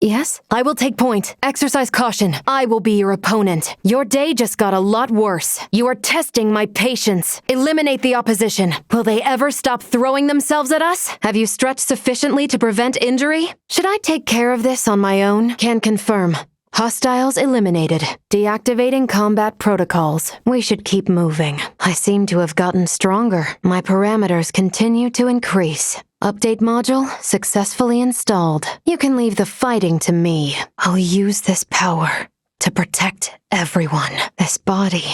Yes? I will take point. Exercise caution. I will be your opponent. Your day just got a lot worse. You are testing my patience. Eliminate the opposition. Will they ever stop throwing themselves at us? Have you stretched sufficiently to prevent injury? Should I take care of this on my own? Can confirm. Hostiles eliminated. Deactivating combat protocols. We should keep moving. I seem to have gotten stronger. My parameters continue to increase. Update module successfully installed. You can leave the fighting to me. I'll use this power to protect everyone. This body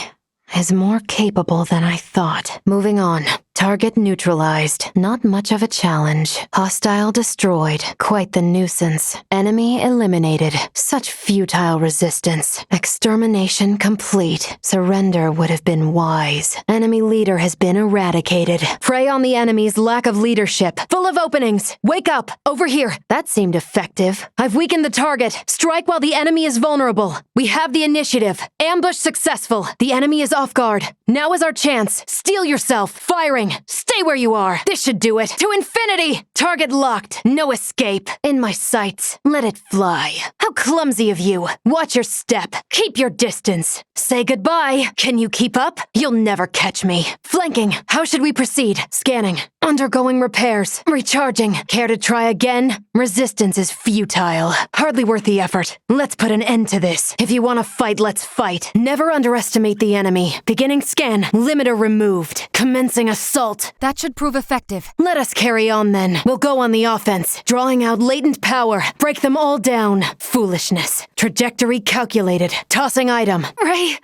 is more capable than I thought. Moving on. Target neutralized. Not much of a challenge. Hostile destroyed. Quite the nuisance. Enemy eliminated. Such futile resistance. Extermination complete. Surrender would have been wise. Enemy leader has been eradicated. Prey on the enemy's lack of leadership. Full of openings. Wake up! Over here! That seemed effective. I've weakened the target. Strike while the enemy is vulnerable. We have the initiative. Ambush successful. The enemy is off guard. Now is our chance. Steel yourself. Firing. Stay where you are. This should do it. To infinity! Target locked. No escape. In my sights. Let it fly. How clumsy of you. Watch your step. Keep your distance. Say goodbye. Can you keep up? You'll never catch me. Flanking. How should we proceed? Scanning. Undergoing repairs. Recharging. Care to try again? Resistance is futile. Hardly worth the effort. Let's put an end to this. If you want to fight, let's fight. Never underestimate the enemy. Beginning scan. Limiter removed. Commencing assault. That should prove effective. Let us carry on then. We'll go on the offense. Drawing out latent power. Break them all down. Foolishness. Trajectory calculated. Tossing item. Ray!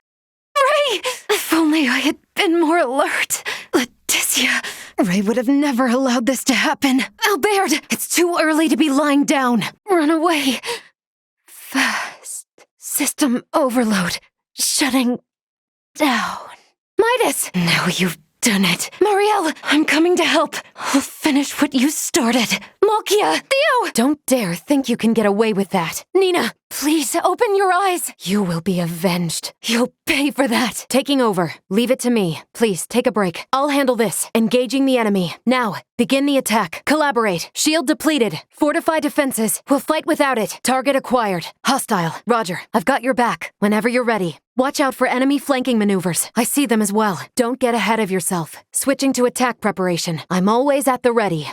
If only I had been more alert. Leticia. Ray would have never allowed this to happen. Albert, it's too early to be lying down. Run away. Fast. System overload. Shutting down. Midas! Now you've done it. Marielle, I'm coming to help. I'll finish what you started. Malkia! Theo! Don't dare think you can get away with that. Nina, please open your eyes. You will be avenged. You'll pay for that. Taking over. Leave it to me. Please, take a break. I'll handle this. Engaging the enemy. Now, begin the attack. Collaborate. Shield depleted. Fortify defenses. We'll fight without it. Target acquired. Hostile. Roger. I've got your back. Whenever you're ready. Watch out for enemy flanking maneuvers. I see them as well. Don't get ahead of yourself. Switching to attack preparation. I'm always at the ready.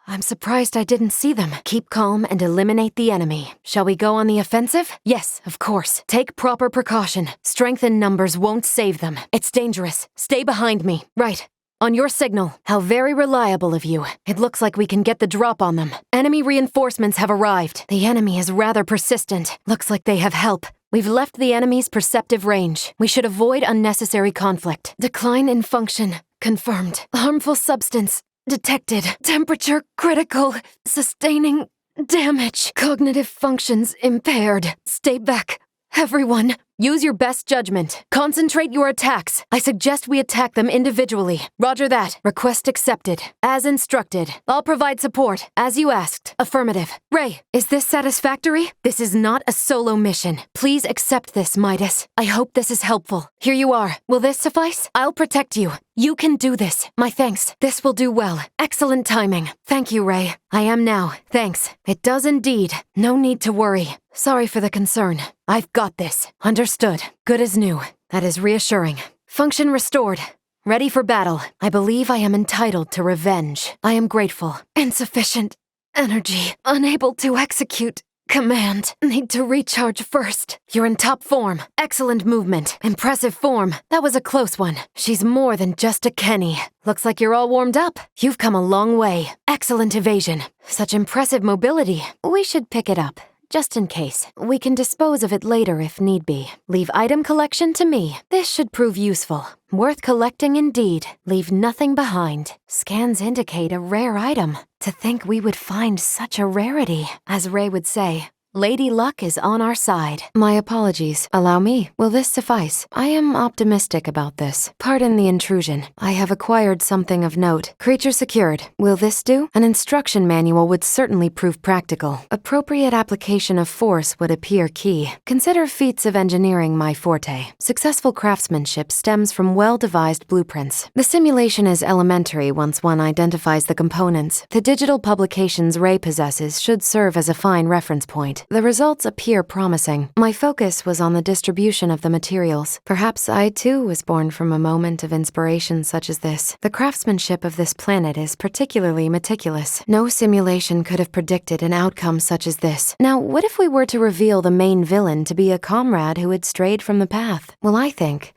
I'm surprised I didn't see them. Keep calm and eliminate the enemy. Shall we go on the offensive? Yes, of course. Take proper precaution. Strength in numbers won't save them. It's dangerous. Stay behind me. Right. On your signal. How very reliable of you. It looks like we can get the drop on them. Enemy reinforcements have arrived. The enemy is rather persistent. Looks like they have help. We've left the enemy's perceptive range. We should avoid unnecessary conflict. Decline in function. Confirmed. Harmful substance. Detected. Temperature critical. Sustaining damage. Cognitive functions impaired. Stay back. Everyone. Use your best judgment. Concentrate your attacks. I suggest we attack them individually. Roger that. Request accepted. As instructed. I'll provide support. As you asked. Affirmative. Ray, is this satisfactory? This is not a solo mission. Please accept this, Midas. I hope this is helpful. Here you are. Will this suffice? I'll protect you. You can do this. My thanks. This will do well. Excellent timing. Thank you, Ray. I am now. Thanks. It does indeed. No need to worry. Sorry for the concern. I've got this. Understood. Good as new. That is reassuring. Function restored. Ready for battle. I believe I am entitled to revenge. I am grateful. Insufficient energy. Unable to execute. Command. Need to recharge first. You're in top form. Excellent movement. Impressive form. That was a close one. She's more than just a Kenny. Looks like you're all warmed up. You've come a long way. Excellent evasion. Such impressive mobility. We should pick it up. Just in case. We can dispose of it later if need be. Leave item collection to me. This should prove useful. Worth collecting indeed. Leave nothing behind. Scans indicate a rare item. To think we would find such a rarity. As Ray would say, Lady Luck is on our side. My apologies. Allow me. Will this suffice? I am optimistic about this. Pardon the intrusion. I have acquired something of note. Creature secured. Will this do? An instruction manual would certainly prove practical. Appropriate application of force would appear key. Consider feats of engineering my forte. Successful craftsmanship stems from well-devised blueprints. The simulation is elementary once one identifies the components. The digital publications Ray possesses should serve as a fine reference point. The results appear promising. My focus was on the distribution of the materials. Perhaps I too was born from a moment of inspiration such as this. The craftsmanship of this planet is particularly meticulous. No simulation could have predicted an outcome such as this. Now, what if we were to reveal the main villain to be a comrade who had strayed from the path? Well, I think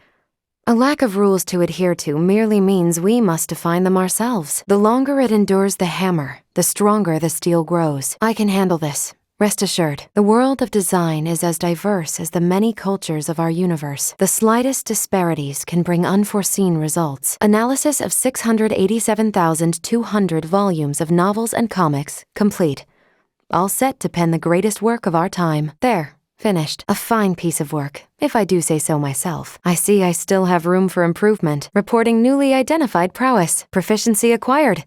a lack of rules to adhere to merely means we must define them ourselves. The longer it endures the hammer, the stronger the steel grows. I can handle this. Rest assured, the world of design is as diverse as the many cultures of our universe. The slightest disparities can bring unforeseen results. Analysis of 687,200 volumes of novels and comics complete. All set to pen the greatest work of our time. There. Finished. A fine piece of work, if I do say so myself. I see I still have room for improvement. Reporting newly identified prowess. Proficiency acquired.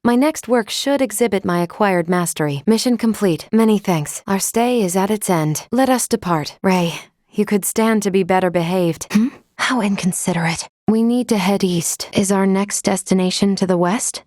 My next work should exhibit my acquired mastery. Mission complete. Many thanks. Our stay is at its end. Let us depart. Ray, you could stand to be better behaved. How inconsiderate. We need to head east. Is our next destination to the west?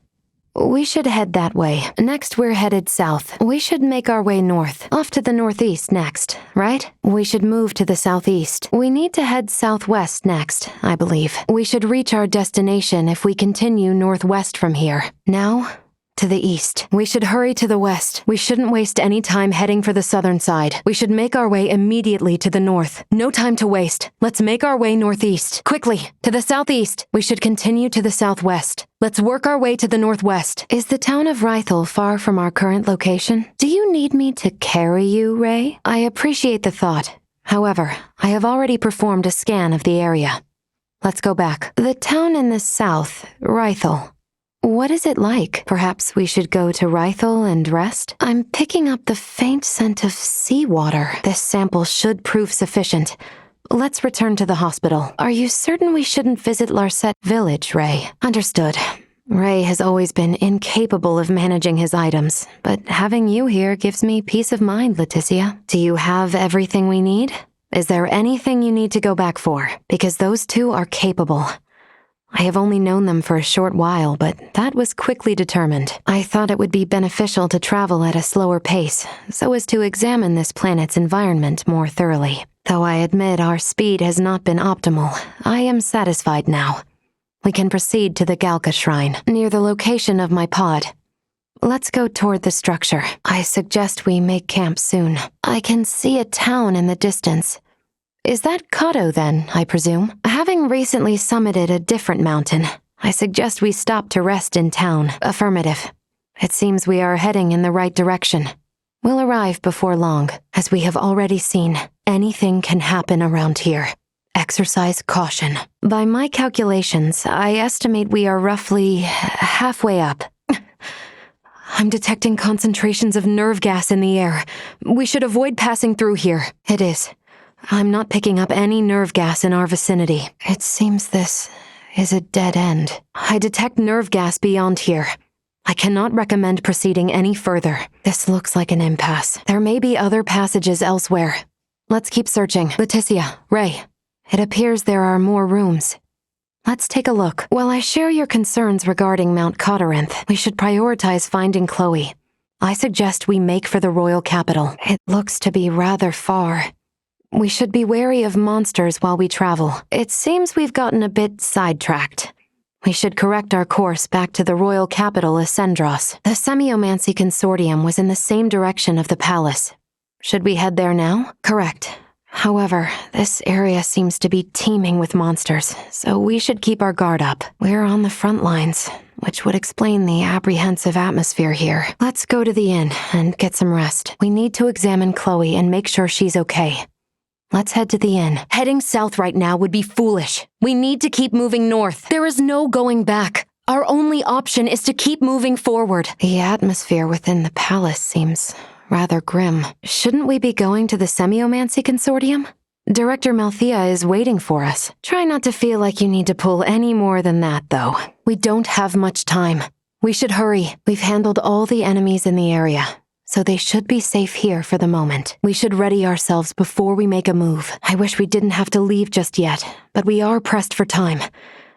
We should head that way. Next, we're headed south. We should make our way north. Off to the northeast next, right? We should move to the southeast. We need to head southwest next, I believe. We should reach our destination if we continue northwest from here. Now, to the east. We should hurry to the west. We shouldn't waste any time heading for the southern side. We should make our way immediately to the north. No time to waste. Let's make our way northeast. Quickly, to the southeast. We should continue to the southwest. Let's work our way to the northwest. Is the town of Rythel far from our current location? Do you need me to carry you, Ray? I appreciate the thought. However, I have already performed a scan of the area. Let's go back. The town in the south, Rythel. What is it like? Perhaps we should go to Rythel and rest? I'm picking up the faint scent of seawater. This sample should prove sufficient. Let's return to the hospital. Are you certain we shouldn't visit Larset Village, Ray? Understood. Ray has always been incapable of managing his items, but having you here gives me peace of mind, Leticia. Do you have everything we need? Is there anything you need to go back for? Because those two are capable. I have only known them for a short while, but that was quickly determined. I thought it would be beneficial to travel at a slower pace, so as to examine this planet's environment more thoroughly. Though I admit our speed has not been optimal, I am satisfied now. We can proceed to the Galka Shrine, near the location of my pod. Let's go toward the structure. I suggest we make camp soon. I can see a town in the distance. Is that Kato, then, I presume? Having recently summited a different mountain, I suggest we stop to rest in town. Affirmative. It seems we are heading in the right direction. We'll arrive before long. As we have already seen, anything can happen around here. Exercise caution. By my calculations, I estimate we are roughly halfway up. I'm detecting concentrations of nerve gas in the air. We should avoid passing through here. It is. I'm not picking up any nerve gas in our vicinity. It seems this is a dead end. I detect nerve gas beyond here. I cannot recommend proceeding any further. This looks like an impasse. There may be other passages elsewhere. Let's keep searching. Leticia, Ray, it appears there are more rooms. Let's take a look. While I share your concerns regarding Mount Cotteranth, we should prioritize finding Chloe. I suggest we make for the royal capital. It looks to be rather far. We should be wary of monsters while we travel. It seems we've gotten a bit sidetracked. We should correct our course back to the royal capital, Ascendros. The Semiomancy Consortium was in the same direction of the palace. Should we head there now? Correct. However, this area seems to be teeming with monsters, so we should keep our guard up. We're on the front lines, which would explain the apprehensive atmosphere here. Let's go to the inn and get some rest. We need to examine Chloe and make sure she's okay. Let's head to the inn. Heading south right now would be foolish. We need to keep moving north. There is no going back. Our only option is to keep moving forward. The atmosphere within the palace seems rather grim. Shouldn't we be going to the Semiomancy Consortium? Director Malthea is waiting for us. Try not to feel like you need to pull any more than that, though. We don't have much time. We should hurry. We've handled all the enemies in the area, so they should be safe here for the moment. We should ready ourselves before we make a move. I wish we didn't have to leave just yet, but we are pressed for time.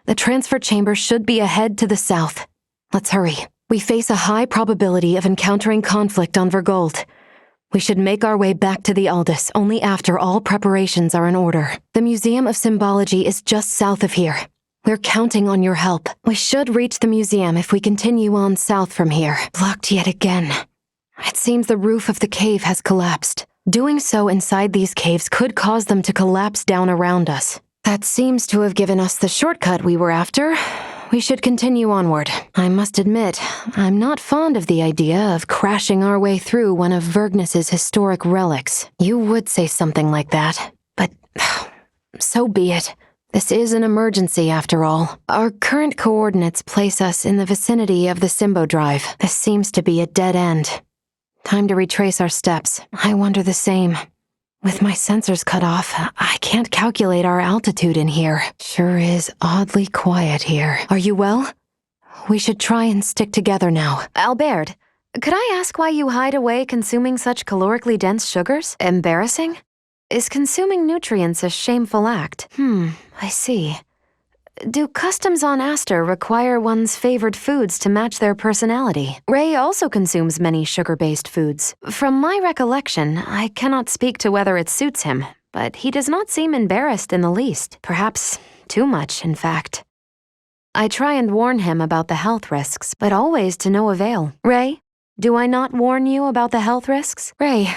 The transfer chamber should be ahead to the south. Let's hurry. We face a high probability of encountering conflict on Vergold. We should make our way back to the Aldis only after all preparations are in order. The Museum of Symbology is just south of here. We're counting on your help. We should reach the museum if we continue on south from here. Blocked yet again. It seems the roof of the cave has collapsed. Doing so inside these caves could cause them to collapse down around us. That seems to have given us the shortcut we were after. We should continue onward. I must admit, I'm not fond of the idea of crashing our way through one of Vergnus's historic relics. You would say something like that, but so be it. This is an emergency, after all. Our current coordinates place us in the vicinity of the Symbo Drive. This seems to be a dead end. Time to retrace our steps. I wonder the same. With my sensors cut off, I can't calculate our altitude in here. Sure is oddly quiet here. Are you well? We should try and stick together now. Albert, could I ask why you hide away consuming such calorically dense sugars? Embarrassing? Is consuming nutrients a shameful act? I see. Do customs on Aster require one's favored foods to match their personality? Ray also consumes many sugar-based foods. From my recollection, I cannot speak to whether it suits him, but he does not seem embarrassed in the least. Perhaps too much, in fact. I try and warn him about the health risks, but always to no avail. Ray, do I not warn you about the health risks? Ray,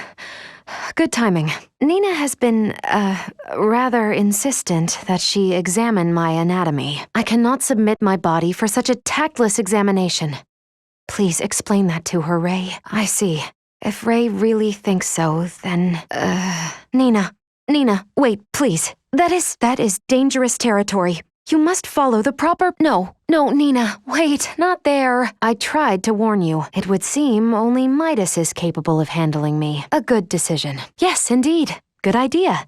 good timing. Nina has been, rather insistent that she examine my anatomy. I cannot submit my body for such a tactless examination. Please explain that to her, Ray. I see. If Ray really thinks so, then, Nina, wait, please. That is dangerous territory. You must follow the proper— No, Nina, wait, not there. I tried to warn you. It would seem only Midas is capable of handling me. A good decision. Yes, indeed. Good idea.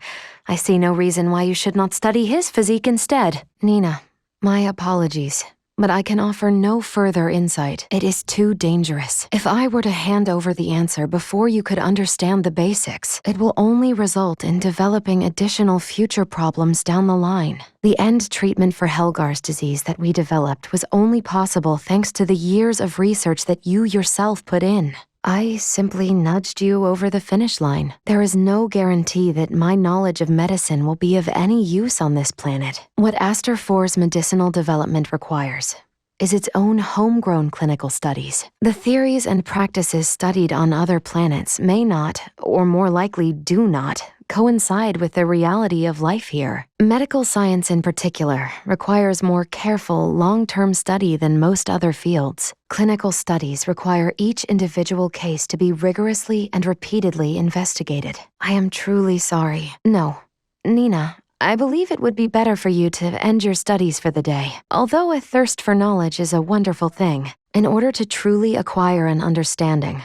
I see no reason why you should not study his physique instead. Nina, my apologies, but I can offer no further insight. It is too dangerous. If I were to hand over the answer before you could understand the basics, it will only result in developing additional future problems down the line. The end treatment for Helgar's disease that we developed was only possible thanks to the years of research that you yourself put in. I simply nudged you over the finish line. There is no guarantee that my knowledge of medicine will be of any use on this planet. What Aster 4's medicinal development requires is its own homegrown clinical studies. The theories and practices studied on other planets may not, or more likely do not, coincide with the reality of life here. Medical science in particular requires more careful, long-term study than most other fields. Clinical studies require each individual case to be rigorously and repeatedly investigated. I am truly sorry. No, Nina, I believe it would be better for you to end your studies for the day. Although a thirst for knowledge is a wonderful thing, in order to truly acquire an understanding,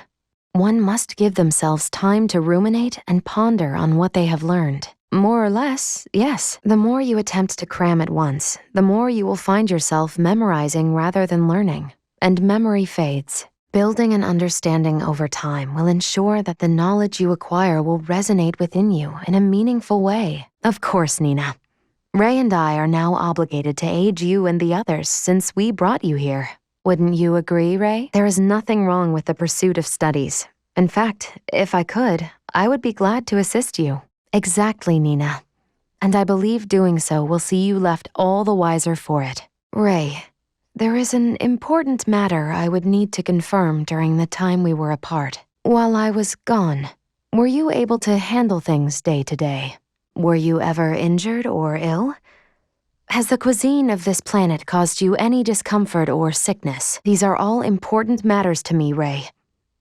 one must give themselves time to ruminate and ponder on what they have learned. More or less, yes. The more you attempt to cram at once, the more you will find yourself memorizing rather than learning. And memory fades. Building an understanding over time will ensure that the knowledge you acquire will resonate within you in a meaningful way. Of course, Nina. Ray and I are now obligated to aid you and the others since we brought you here. Wouldn't you agree, Ray? There is nothing wrong with the pursuit of studies. In fact, if I could, I would be glad to assist you. Exactly, Nina. And I believe doing so will see you left all the wiser for it. Ray, there is an important matter I would need to confirm during the time we were apart. While I was gone, were you able to handle things day to day? Were you ever injured or ill? Has the cuisine of this planet caused you any discomfort or sickness? These are all important matters to me, Ray.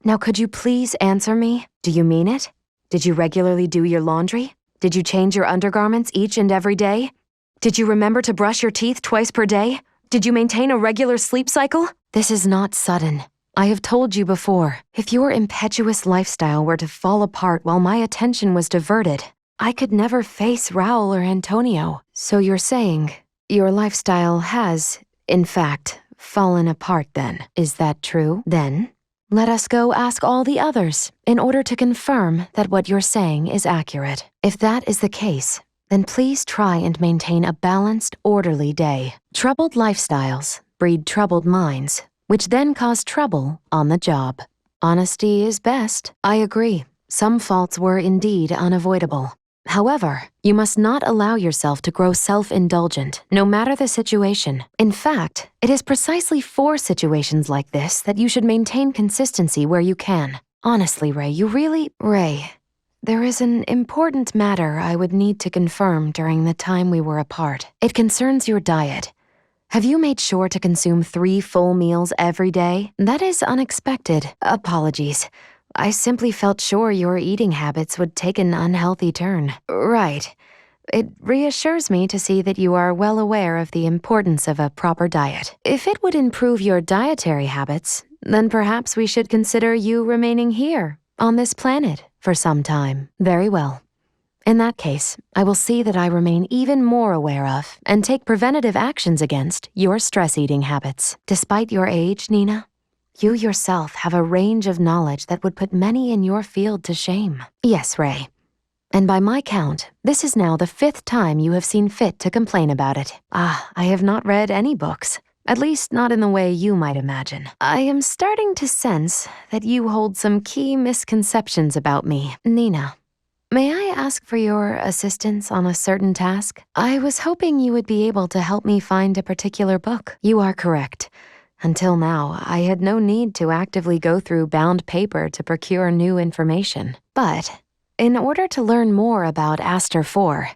Now could you please answer me? Do you mean it? Did you regularly do your laundry? Did you change your undergarments each and every day? Did you remember to brush your teeth twice per day? Did you maintain a regular sleep cycle? This is not sudden. I have told you before, if your impetuous lifestyle were to fall apart while my attention was diverted, I could never face Raoul or Antonio. So you're saying your lifestyle has, in fact, fallen apart then. Is that true? Then, let us go ask all the others in order to confirm that what you're saying is accurate. If that is the case, then please try and maintain a balanced, orderly day. Troubled lifestyles breed troubled minds, which then cause trouble on the job. Honesty is best. I agree. Some faults were indeed unavoidable. However, you must not allow yourself to grow self-indulgent, no matter the situation. In fact, it is precisely for situations like this that you should maintain consistency where you can. Honestly, Ray, Ray, there is an important matter I would need to confirm during the time we were apart. It concerns your diet. Have you made sure to consume 3 full meals every day? That is unexpected. Apologies. I simply felt sure your eating habits would take an unhealthy turn. Right. It reassures me to see that you are well aware of the importance of a proper diet. If it would improve your dietary habits, then perhaps we should consider you remaining here, on this planet, for some time. Very well. In that case, I will see that I remain even more aware of and take preventative actions against your stress-eating habits. Despite your age, Nina, you yourself have a range of knowledge that would put many in your field to shame. Yes, Ray. And by my count, this is now the 5th time you have seen fit to complain about it. I have not read any books. At least not in the way you might imagine. I am starting to sense that you hold some key misconceptions about me. Nina, may I ask for your assistance on a certain task? I was hoping you would be able to help me find a particular book. You are correct. Until now, I had no need to actively go through bound paper to procure new information. But, in order to learn more about Aster 4,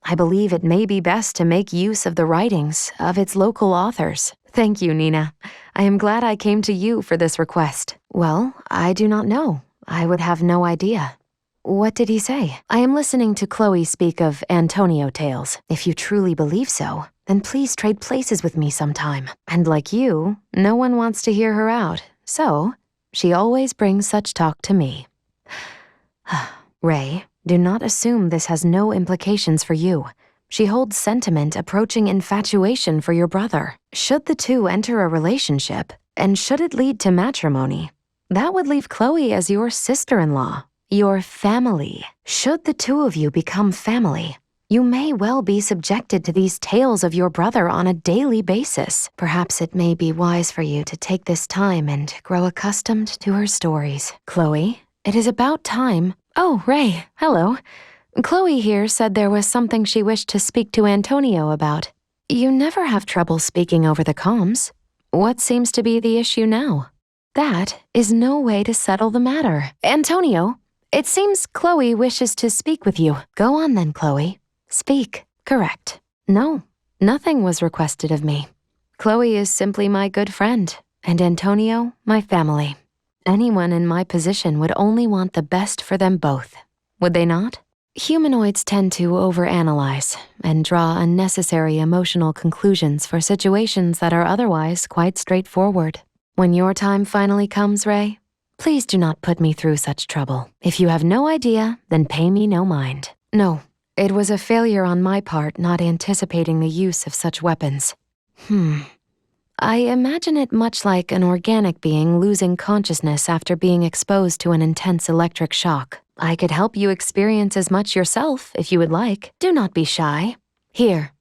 I believe it may be best to make use of the writings of its local authors. Thank you, Nina. I am glad I came to you for this request. Well, I do not know. I would have no idea. What did he say? I am listening to Chloe speak of Antonio tales. If you truly believe so, then please trade places with me sometime. And like you, no one wants to hear her out, so she always brings such talk to me. Ray, do not assume this has no implications for you. She holds sentiment approaching infatuation for your brother. Should the two enter a relationship, and should it lead to matrimony, that would leave Chloe as your sister-in-law, your family. Should the two of you become family, you may well be subjected to these tales of your brother on a daily basis. Perhaps it may be wise for you to take this time and grow accustomed to her stories. Chloe, it is about time. Oh, Ray, hello. Chloe here said there was something she wished to speak to Antonio about. You never have trouble speaking over the comms. What seems to be the issue now? That is no way to settle the matter. Antonio, it seems Chloe wishes to speak with you. Go on then, Chloe. Speak. Correct. No, nothing was requested of me. Chloe is simply my good friend, and Antonio, my family. Anyone in my position would only want the best for them both, would they not? Humanoids tend to overanalyze and draw unnecessary emotional conclusions for situations that are otherwise quite straightforward. When your time finally comes, Ray, please do not put me through such trouble. If you have no idea, then pay me no mind. No. It was a failure on my part not anticipating the use of such weapons. I imagine it much like an organic being losing consciousness after being exposed to an intense electric shock. I could help you experience as much yourself if you would like. Do not be shy. Here.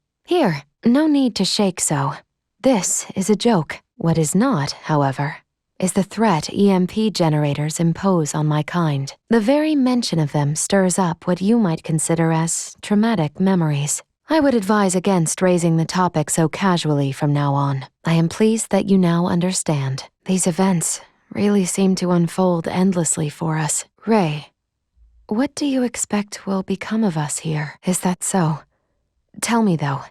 No need to shake so. This is a joke. What is not, however, is the threat EMP generators impose on my kind. The very mention of them stirs up what you might consider as traumatic memories. I would advise against raising the topic so casually from now on. I am pleased that you now understand. These events really seem to unfold endlessly for us. Ray, what do you expect will become of us here? Is that so? Tell me, though,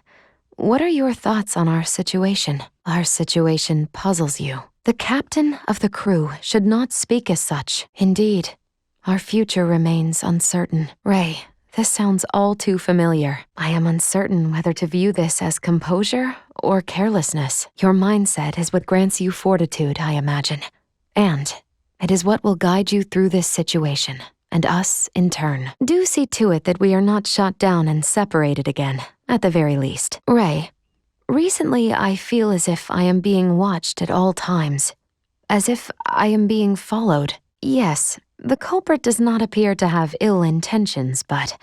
what are your thoughts on our situation? Our situation puzzles you. The captain of the crew should not speak as such. Indeed, our future remains uncertain. Ray, this sounds all too familiar. I am uncertain whether to view this as composure or carelessness. Your mindset is what grants you fortitude, I imagine. And it is what will guide you through this situation, and us in turn. Do see to it that we are not shot down and separated again, at the very least. Ray, recently I feel as if I am being watched at all times. As if I am being followed. Yes, the culprit does not appear to have ill intentions, but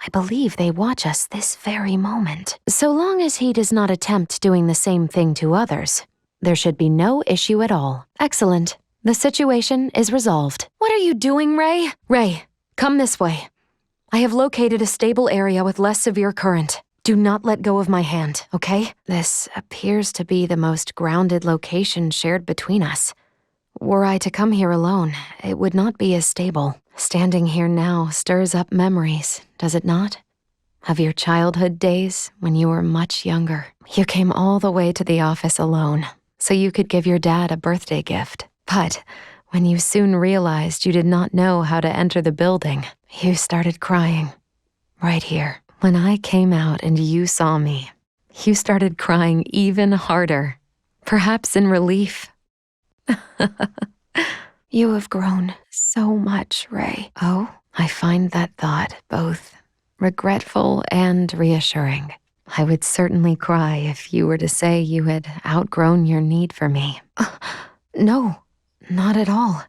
I believe they watch us this very moment. So long as he does not attempt doing the same thing to others, there should be no issue at all. Excellent. The situation is resolved. What are you doing, Ray? Ray, come this way. I have located a stable area with less severe current. Do not let go of my hand, okay? This appears to be the most grounded location shared between us. Were I to come here alone, it would not be as stable. Standing here now stirs up memories, does it not? Of your childhood days when you were much younger. You came all the way to the office alone, so you could give your dad a birthday gift. But when you soon realized you did not know how to enter the building, you started crying. Right here. When I came out and you saw me, you started crying even harder. Perhaps in relief. You have grown so much, Ray. Oh, I find that thought both regretful and reassuring. I would certainly cry if you were to say you had outgrown your need for me. No, not at all.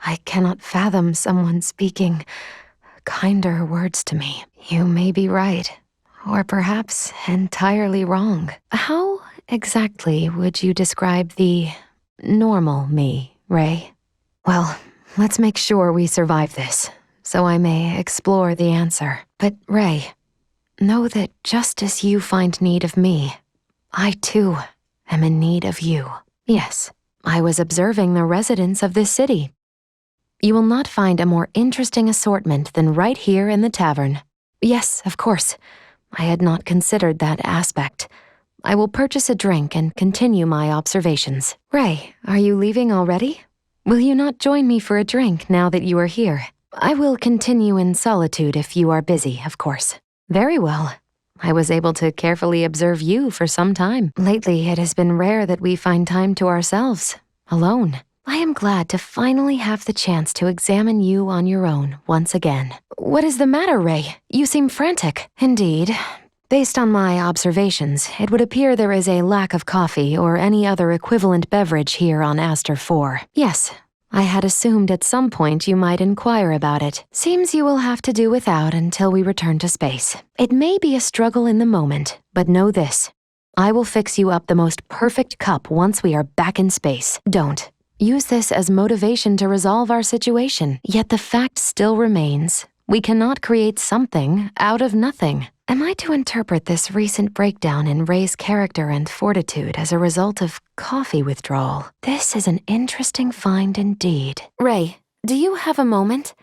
I cannot fathom someone speaking kinder words to me. You may be right, or perhaps entirely wrong. How exactly would you describe the normal me, Ray? Well, let's make sure we survive this, so I may explore the answer. But Ray, know that just as you find need of me, I too am in need of you. Yes, I was observing the residents of this city. You will not find a more interesting assortment than right here in the tavern. Yes, of course. I had not considered that aspect. I will purchase a drink and continue my observations. Ray, are you leaving already? Will you not join me for a drink now that you are here? I will continue in solitude if you are busy, of course. Very well. I was able to carefully observe you for some time. Lately, it has been rare that we find time to ourselves, alone. I am glad to finally have the chance to examine you on your own once again. What is the matter, Ray? You seem frantic. Indeed. Based on my observations, it would appear there is a lack of coffee or any other equivalent beverage here on Aster 4. Yes, I had assumed at some point you might inquire about it. Seems you will have to do without until we return to space. It may be a struggle in the moment, but know this. I will fix you up the most perfect cup once we are back in space. Don't. Use this as motivation to resolve our situation. Yet the fact still remains, we cannot create something out of nothing. Am I to interpret this recent breakdown in Ray's character and fortitude as a result of coffee withdrawal? This is an interesting find indeed. Ray, do you have a moment?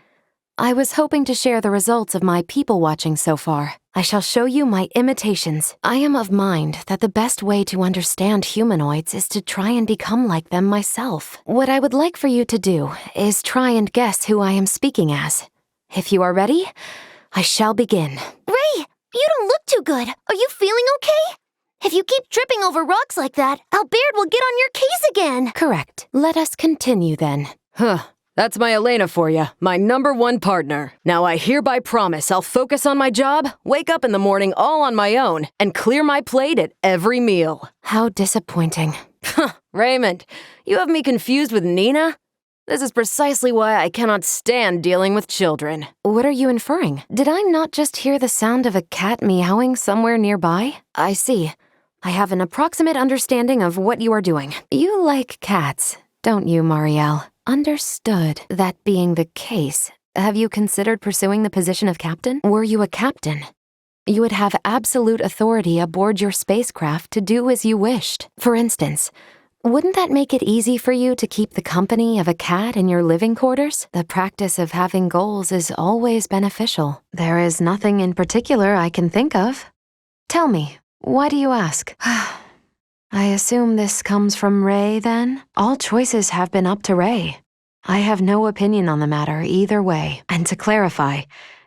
I was hoping to share the results of my people watching so far. I shall show you my imitations. I am of mind that the best way to understand humanoids is to try and become like them myself. What I would like for you to do is try and guess who I am speaking as. If you are ready, I shall begin. Ray, you don't look too good. Are you feeling okay? If you keep tripping over rocks like that, Albert will get on your case again. Correct. Let us continue then. That's my Elena for you, my #1 partner. Now I hereby promise I'll focus on my job, wake up in the morning all on my own, and clear my plate at every meal. How disappointing. Raymond, you have me confused with Nina? This is precisely why I cannot stand dealing with children. What are you inferring? Did I not just hear the sound of a cat meowing somewhere nearby? I see. I have an approximate understanding of what you are doing. You like cats, don't you, Marielle? Understood. That being the case, have you considered pursuing the position of captain? Were you a captain, you would have absolute authority aboard your spacecraft to do as you wished. For instance, wouldn't that make it easy for you to keep the company of a cat in your living quarters? The practice of having goals is always beneficial. There is nothing in particular I can think of. Tell me, why do you ask? I assume this comes from Ray, then? All choices have been up to Ray. I have no opinion on the matter either way. And to clarify,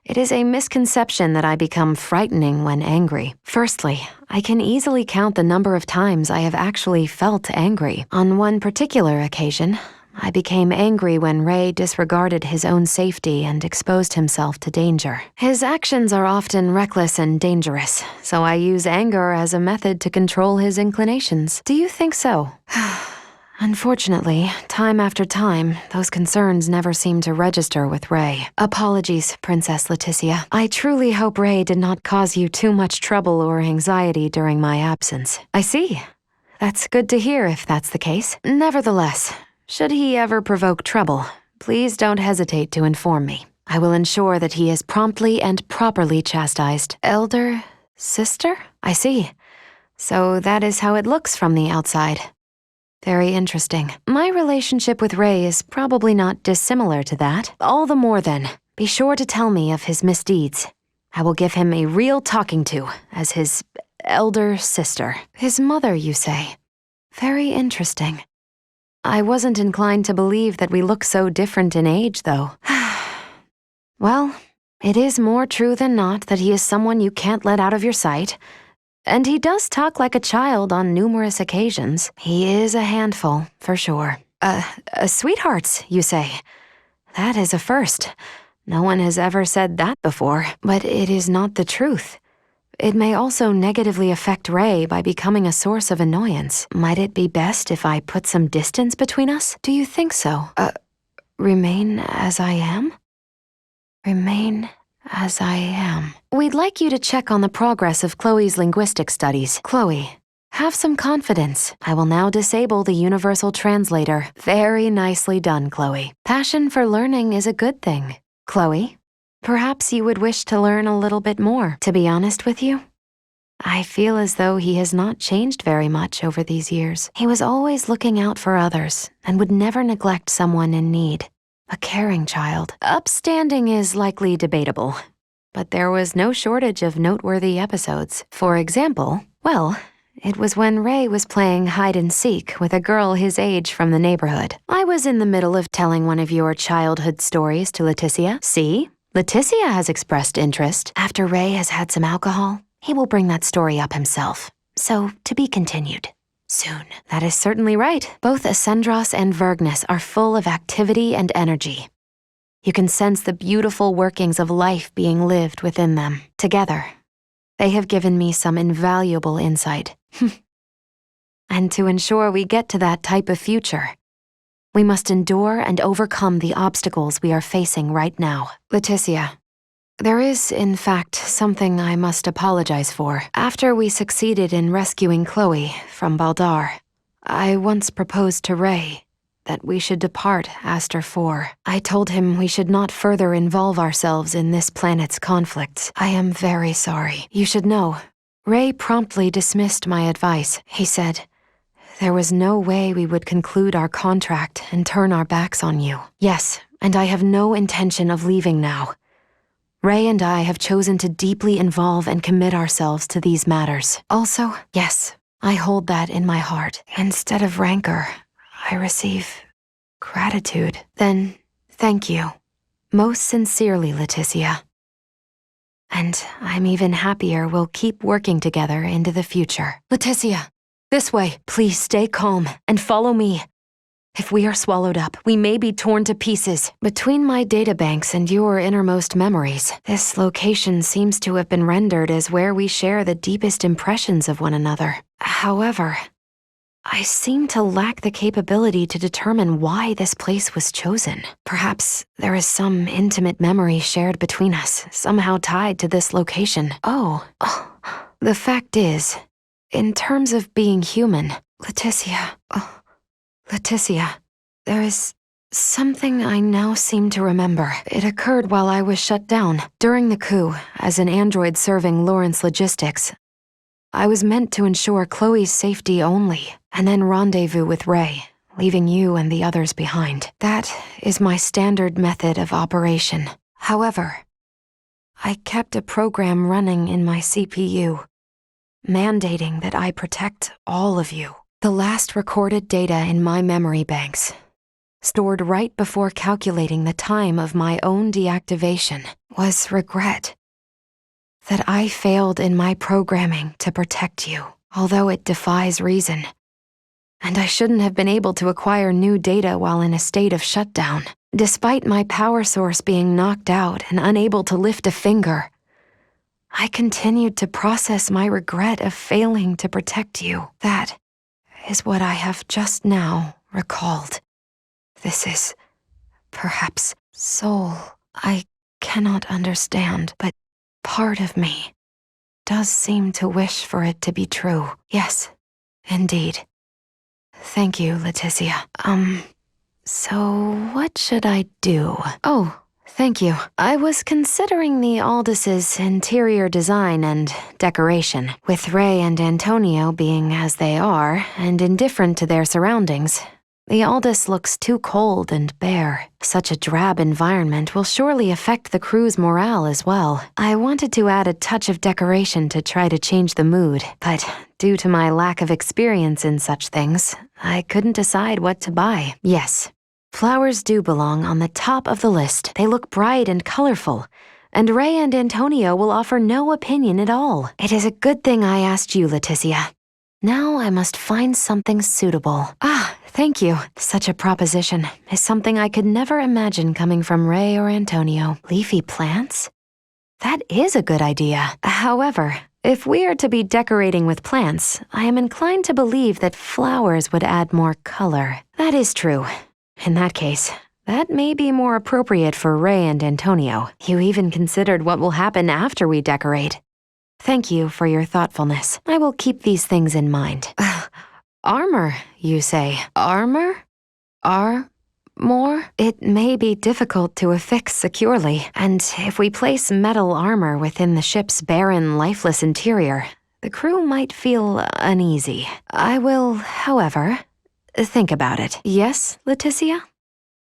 it is a misconception that I become frightening when angry. Firstly, I can easily count the number of times I have actually felt angry. On one particular occasion, I became angry when Ray disregarded his own safety and exposed himself to danger. His actions are often reckless and dangerous, so I use anger as a method to control his inclinations. Do you think so? Unfortunately, time after time, those concerns never seem to register with Ray. Apologies, Princess Leticia. I truly hope Ray did not cause you too much trouble or anxiety during my absence. I see. That's good to hear if that's the case. Nevertheless, should he ever provoke trouble, please don't hesitate to inform me. I will ensure that he is promptly and properly chastised. Elder sister? I see. So that is how it looks from the outside. Very interesting. My relationship with Ray is probably not dissimilar to that. All the more then, be sure to tell me of his misdeeds. I will give him a real talking to as his elder sister. His mother, you say? Very interesting. I wasn't inclined to believe that we look so different in age, though. Well, it is more true than not that he is someone you can't let out of your sight. And he does talk like a child on numerous occasions. He is a handful, for sure. Sweethearts, you say? That is a first. No one has ever said that before, but it is not the truth. It may also negatively affect Ray by becoming a source of annoyance. Might it be best if I put some distance between us? Do you think so? Remain as I am? Remain as I am. We'd like you to check on the progress of Chloe's linguistic studies. Chloe, have some confidence. I will now disable the universal translator. Very nicely done, Chloe. Passion for learning is a good thing. Chloe, perhaps you would wish to learn a little bit more. To be honest with you, I feel as though he has not changed very much over these years. He was always looking out for others and would never neglect someone in need. A caring child. Upstanding is likely debatable, but there was no shortage of noteworthy episodes. For example, well, it was when Ray was playing hide-and-seek with a girl his age from the neighborhood. I was in the middle of telling one of your childhood stories to Leticia. See? Leticia has expressed interest. After Ray has had some alcohol, he will bring that story up himself. So, to be continued. Soon. That is certainly right. Both Ascendros and Vergnus are full of activity and energy. You can sense the beautiful workings of life being lived within them. Together, they have given me some invaluable insight. And to ensure we get to that type of future, we must endure and overcome the obstacles we are facing right now. Leticia, there is, in fact, something I must apologize for. After we succeeded in rescuing Chloe from Baldar, I once proposed to Ray that we should depart Aster 4. I told him we should not further involve ourselves in this planet's conflicts. I am very sorry. You should know, Ray promptly dismissed my advice. He said, there was no way we would conclude our contract and turn our backs on you. Yes, and I have no intention of leaving now. Ray and I have chosen to deeply involve and commit ourselves to these matters. Also, yes, I hold that in my heart. Instead of rancor, I receive gratitude. Then, thank you. Most sincerely, Leticia. And I'm even happier we'll keep working together into the future. Leticia, this way. Please stay calm and follow me. If we are swallowed up, we may be torn to pieces. Between my databanks and your innermost memories, this location seems to have been rendered as where we share the deepest impressions of one another. However, I seem to lack the capability to determine why this place was chosen. Perhaps there is some intimate memory shared between us, somehow tied to this location. The fact is, in terms of being human, Leticia, there is something I now seem to remember. It occurred while I was shut down. During the coup, as an android serving Lawrence Logistics, I was meant to ensure Chloe's safety only, and then rendezvous with Ray, leaving you and the others behind. That is my standard method of operation. However, I kept a program running in my CPU, mandating that I protect all of you. The last recorded data in my memory banks, stored right before calculating the time of my own deactivation, was regret that I failed in my programming to protect you. Although it defies reason, and I shouldn't have been able to acquire new data while in a state of shutdown. Despite my power source being knocked out and unable to lift a finger, I continued to process my regret of failing to protect you. That is what I have just now recalled. This is perhaps soul. I cannot understand, but part of me does seem to wish for it to be true. Yes, indeed. Thank you, Leticia. So what should I do? Oh, thank you. I was considering the Aldis's interior design and decoration, with Ray and Antonio being as they are and indifferent to their surroundings. The Aldis looks too cold and bare. Such a drab environment will surely affect the crew's morale as well. I wanted to add a touch of decoration to try to change the mood, but due to my lack of experience in such things, I couldn't decide what to buy. Yes, flowers do belong on the top of the list. They look bright and colorful, and Ray and Antonio will offer no opinion at all. It is a good thing I asked you, Leticia. Now I must find something suitable. Thank you. Such a proposition is something I could never imagine coming from Ray or Antonio. Leafy plants? That is a good idea. However, if we are to be decorating with plants, I am inclined to believe that flowers would add more color. That is true. In that case, that may be more appropriate for Ray and Antonio. You even considered what will happen after we decorate. Thank you for your thoughtfulness. I will keep these things in mind. Armor, you say? Armor? More? It may be difficult to affix securely, and if we place metal armor within the ship's barren, lifeless interior, the crew might feel uneasy. I will, however, think about it. Yes, Leticia?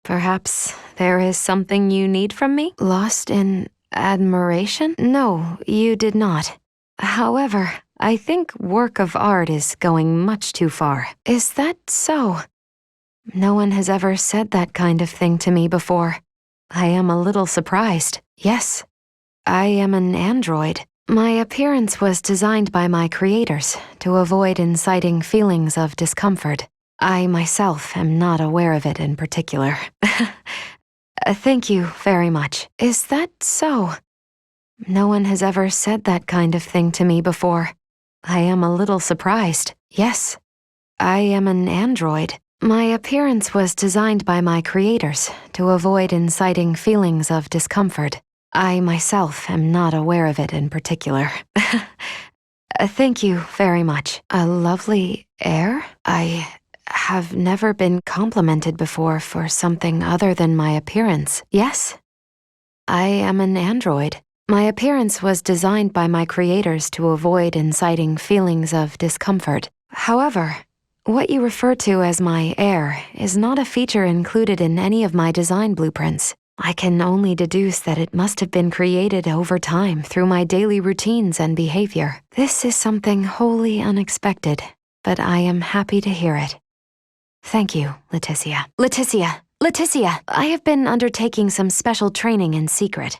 Perhaps there is something you need from me? Lost in admiration? No, you did not. However, I think work of art is going much too far. Is that so? No one has ever said that kind of thing to me before. I am a little surprised. Yes, I am an android. My appearance was designed by my creators to avoid inciting feelings of discomfort. I myself am not aware of it in particular. Thank you very much. Is that so? No one has ever said that kind of thing to me before. I am a little surprised. Yes, I am an android. My appearance was designed by my creators to avoid inciting feelings of discomfort. I myself am not aware of it in particular. Thank you very much. A lovely air? I have never been complimented before for something other than my appearance. Yes, I am an android. My appearance was designed by my creators to avoid inciting feelings of discomfort. However, what you refer to as my air is not a feature included in any of my design blueprints. I can only deduce that it must have been created over time through my daily routines and behavior. This is something wholly unexpected, but I am happy to hear it. Thank you, Leticia. Leticia, I have been undertaking some special training in secret.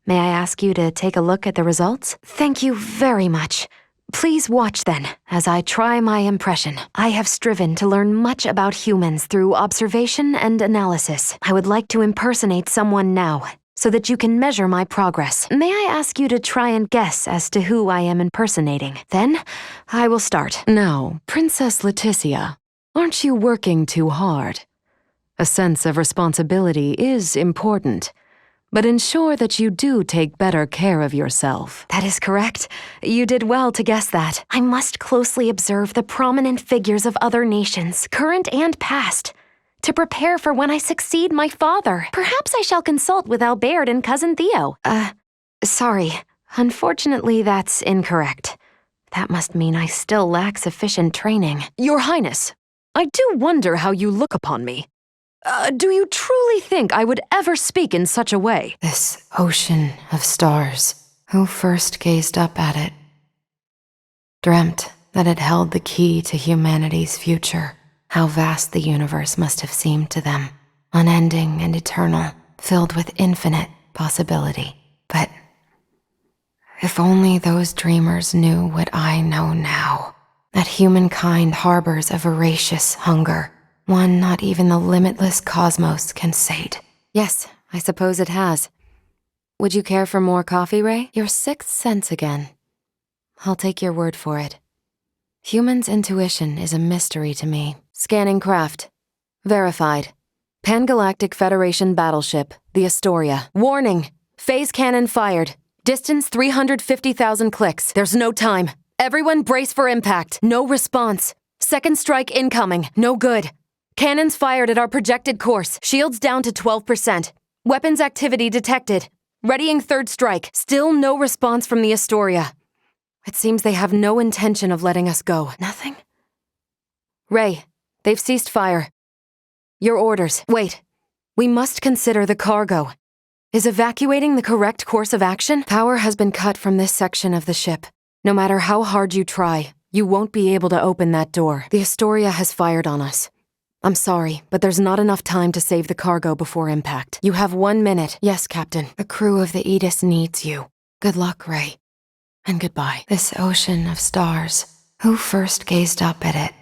May I ask you to take a look at the results? Thank you very much. Please watch then, as I try my impression. I have striven to learn much about humans through observation and analysis. I would like to impersonate someone now, so that you can measure my progress. May I ask you to try and guess as to who I am impersonating? Then, I will start. Now, Princess Leticia, aren't you working too hard? A sense of responsibility is important, but ensure that you do take better care of yourself. That is correct. You did well to guess that. I must closely observe the prominent figures of other nations, current and past, to prepare for when I succeed my father. Perhaps I shall consult with Albert and Cousin Theo. Sorry. Unfortunately, that's incorrect. That must mean I still lack sufficient training. Your Highness, I do wonder how you look upon me. Do you truly think I would ever speak in such a way? This ocean of stars, who first gazed up at it, dreamt that it held the key to humanity's future. How vast the universe must have seemed to them, unending and eternal, filled with infinite possibility. But if only those dreamers knew what I know now. that humankind harbors a voracious hunger, one not even the limitless cosmos can sate. Yes, I suppose it has. Would you care for more coffee, Ray? Your sixth sense again. I'll take your word for it. Human's intuition is a mystery to me. Scanning craft. Verified. Pan-Galactic Federation battleship, the Astoria. Warning! Phase cannon fired. Distance 350,000 clicks. There's no time. Everyone brace for impact. No response. Second strike incoming. No good. Cannons fired at our projected course. Shields down to 12%. Weapons activity detected. Readying third strike. Still no response from the Astoria. It seems they have no intention of letting us go. Nothing? Ray, they've ceased fire. Your orders. Wait. We must consider the cargo. Is evacuating the correct course of action? Power has been cut from this section of the ship. No matter how hard you try, you won't be able to open that door. The Astoria has fired on us. I'm sorry, but there's not enough time to save the cargo before impact. You have 1 minute. Yes, Captain. The crew of the Edis needs you. Good luck, Ray. And goodbye. This ocean of stars. Who first gazed up at it?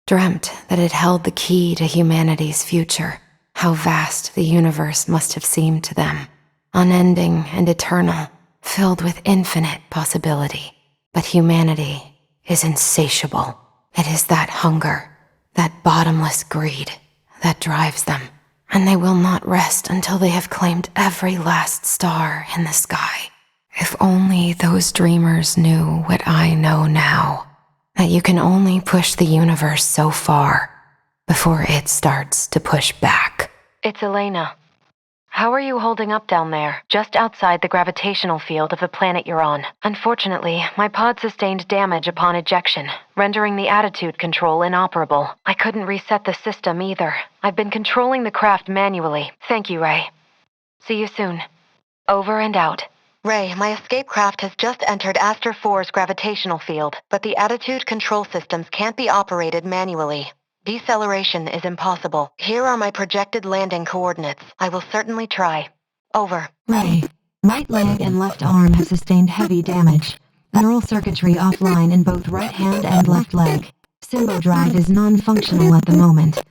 Dreamt that it held the key to humanity's future. How vast the universe must have seemed to them. Unending and eternal, filled with infinite possibility. But humanity is insatiable. It is that hunger, that bottomless greed, that drives them. And they will not rest until they have claimed every last star in the sky. If only those dreamers knew what I know now. That you can only push the universe so far before it starts to push back. It's Elena. How are you holding up down there, just outside the gravitational field of the planet you're on? Unfortunately, my pod sustained damage upon ejection, rendering the attitude control inoperable. I couldn't reset the system either. I've been controlling the craft manually. Thank you, Ray. See you soon. Over and out. Ray, my escape craft has just entered Aster 4's gravitational field, but the attitude control systems can't be operated manually. Deceleration is impossible. Here are my projected landing coordinates. I will certainly try. Over. Ray, right leg and left arm have sustained heavy damage. Neural circuitry offline in both right hand and left leg. Symbo drive is non-functional at the moment.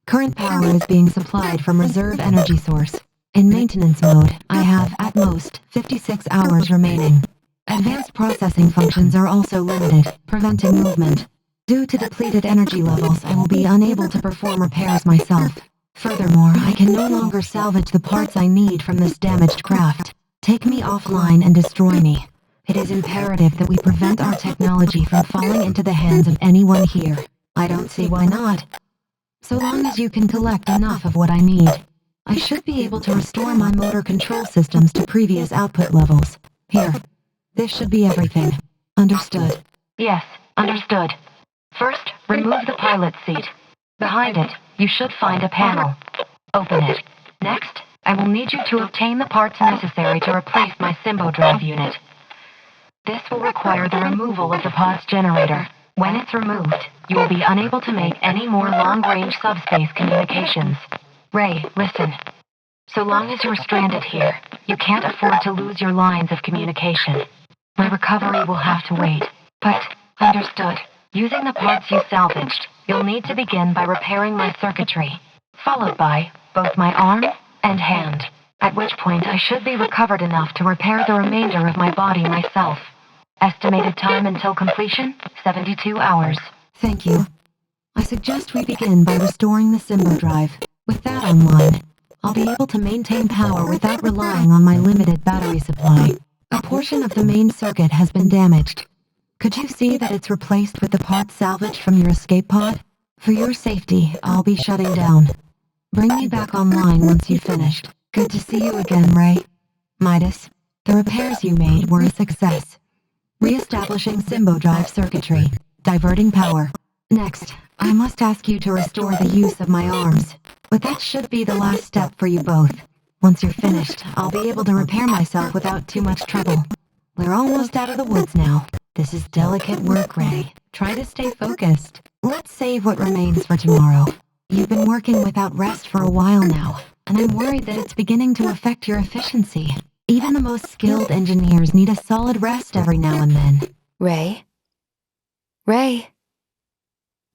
Current power is being supplied from reserve energy source. In maintenance mode, I have, at most, 56 hours remaining. Advanced processing functions are also limited, preventing movement. Due to depleted energy levels, I will be unable to perform repairs myself. Furthermore, I can no longer salvage the parts I need from this damaged craft. Take me offline and destroy me. It is imperative that we prevent our technology from falling into the hands of anyone here. I don't see why not. So long as you can collect enough of what I need, I should be able to restore my motor control systems to previous output levels. Here. This should be everything. Understood? Yes, understood. First, remove the pilot seat. Behind it, you should find a panel. Open it. Next, I will need you to obtain the parts necessary to replace my Symbo drive unit. This will require the removal of the pod's generator. When it's removed, you will be unable to make any more long-range subspace communications. Ray, listen. So long as you're stranded here, you can't afford to lose your lines of communication. My recovery will have to wait. But, understood. Using the parts you salvaged, you'll need to begin by repairing my circuitry, followed by both my arm and hand, at which point I should be recovered enough to repair the remainder of my body myself. Estimated time until completion, 72 hours. Thank you. I suggest we begin by restoring the Symbo drive. With that online, I'll be able to maintain power without relying on my limited battery supply. A portion of the main circuit has been damaged. Could you see that it's replaced with the parts salvaged from your escape pod? For your safety, I'll be shutting down. Bring me back online once you've finished. Good to see you again, Ray. Midas, the repairs you made were a success. Re-establishing Symbo drive circuitry. Diverting power. Next, I must ask you to restore the use of my arms. But that should be the last step for you both. Once you're finished, I'll be able to repair myself without too much trouble. We're almost out of the woods now. This is delicate work, Ray. Try to stay focused. Let's save what remains for tomorrow. You've been working without rest for a while now, and I'm worried that it's beginning to affect your efficiency. Even the most skilled engineers need a solid rest every now and then. Ray? Ray,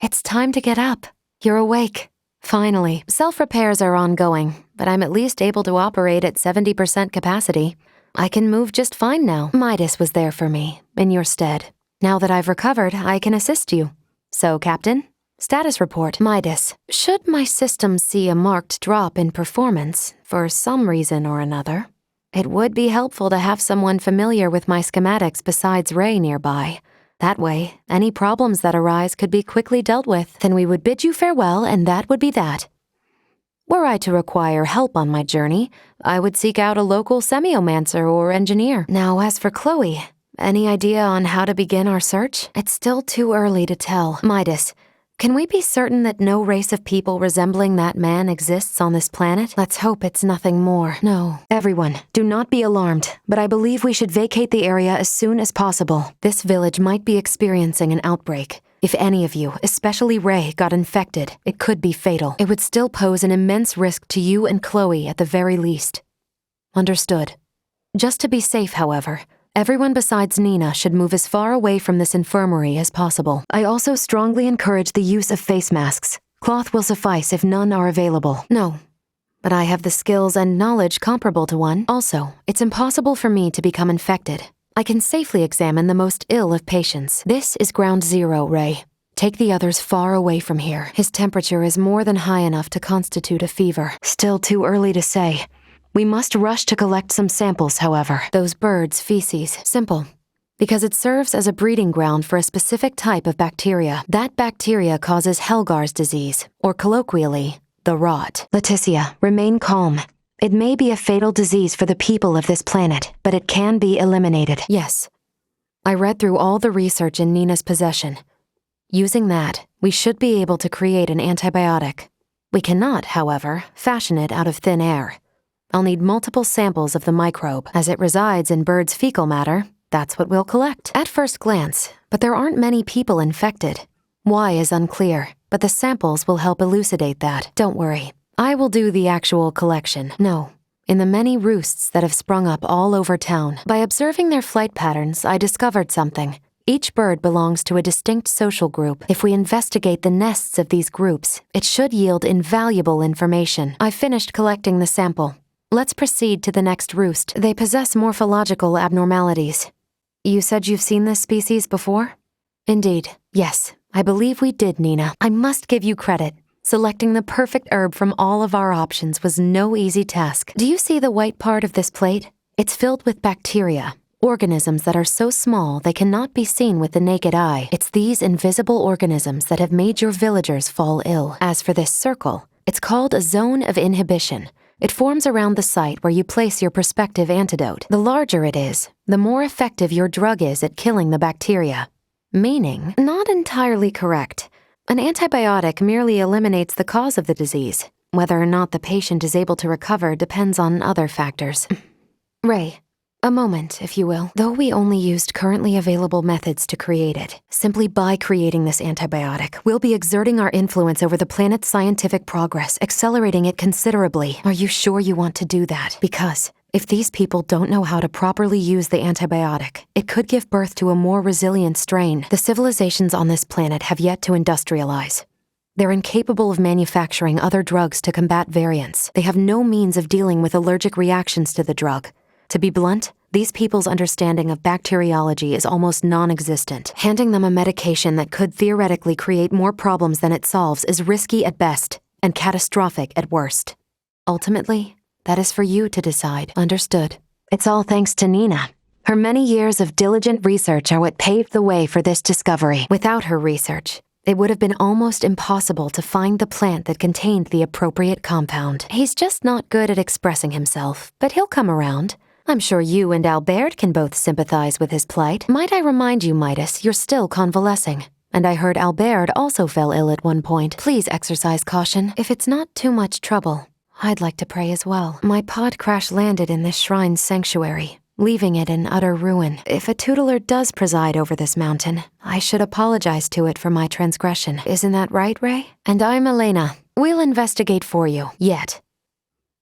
it's time to get up. You're awake. Finally. Self-repairs are ongoing, but I'm at least able to operate at 70% capacity. I can move just fine now. Midas was there for me, in your stead. Now that I've recovered, I can assist you. So, Captain, status report. Midas, should my system see a marked drop in performance, for some reason or another, it would be helpful to have someone familiar with my schematics besides Ray nearby. That way, any problems that arise could be quickly dealt with. Then we would bid you farewell, and that would be that. Were I to require help on my journey, I would seek out a local semiomancer or engineer. Now, as for Chloe, any idea on how to begin our search? It's still too early to tell. Midas, can we be certain that no race of people resembling that man exists on this planet? Let's hope it's nothing more. No. Everyone, do not be alarmed, but I believe we should vacate the area as soon as possible. This village might be experiencing an outbreak. If any of you, especially Ray, got infected, it could be fatal. It would still pose an immense risk to you and Chloe at the very least. Understood. Just to be safe, however, everyone besides Nina should move as far away from this infirmary as possible. I also strongly encourage the use of face masks. Cloth will suffice if none are available. No, but I have the skills and knowledge comparable to one. Also, it's impossible for me to become infected. I can safely examine the most ill of patients. This is ground zero, Ray. Take the others far away from here. His temperature is more than high enough to constitute a fever. Still too early to say. We must rush to collect some samples, however. Those birds' feces. Simple. Because it serves as a breeding ground for a specific type of bacteria. That bacteria causes Helgar's disease, or colloquially, the rot. Leticia, remain calm. It may be a fatal disease for the people of this planet, but it can be eliminated. Yes. I read through all the research in Nina's possession. Using that, we should be able to create an antibiotic. We cannot, however, fashion it out of thin air. I'll need multiple samples of the microbe. As it resides in birds' fecal matter, that's what we'll collect. At first glance, but there aren't many people infected. Why is unclear, but the samples will help elucidate that. Don't worry. I will do the actual collection. No, in the many roosts that have sprung up all over town. By observing their flight patterns, I discovered something. Each bird belongs to a distinct social group. If we investigate the nests of these groups, it should yield invaluable information. I've finished collecting the sample. Let's proceed to the next roost. They possess morphological abnormalities. You said you've seen this species before? Indeed. Yes, I believe we did, Nina. I must give you credit. Selecting the perfect herb from all of our options was no easy task. Do you see the white part of this plate? It's filled with bacteria, organisms that are so small they cannot be seen with the naked eye. It's these invisible organisms that have made your villagers fall ill. As for this circle, it's called a zone of inhibition. It forms around the site where you place your prospective antidote. The larger it is, the more effective your drug is at killing the bacteria. Meaning, not entirely correct. An antibiotic merely eliminates the cause of the disease. Whether or not the patient is able to recover depends on other factors. Ray, a moment, if you will. Though we only used currently available methods to create it, simply by creating this antibiotic, we'll be exerting our influence over the planet's scientific progress, accelerating it considerably. Are you sure you want to do that? Because if these people don't know how to properly use the antibiotic, it could give birth to a more resilient strain. The civilizations on this planet have yet to industrialize. They're incapable of manufacturing other drugs to combat variants. They have no means of dealing with allergic reactions to the drug. To be blunt, these people's understanding of bacteriology is almost non-existent. Handing them a medication that could theoretically create more problems than it solves is risky at best and catastrophic at worst. Ultimately, that is for you to decide. Understood. It's all thanks to Nina. Her many years of diligent research are what paved the way for this discovery. Without her research, it would have been almost impossible to find the plant that contained the appropriate compound. He's just not good at expressing himself, but he'll come around. I'm sure you and Albert can both sympathize with his plight. Might I remind you, Midas, you're still convalescing. And I heard Albert also fell ill at one point. Please exercise caution. If it's not too much trouble, I'd like to pray as well. My pod crash-landed in this shrine's sanctuary, leaving it in utter ruin. If a tutelar does preside over this mountain, I should apologize to it for my transgression. Isn't that right, Ray? And I'm Elena. We'll investigate for you. Yet.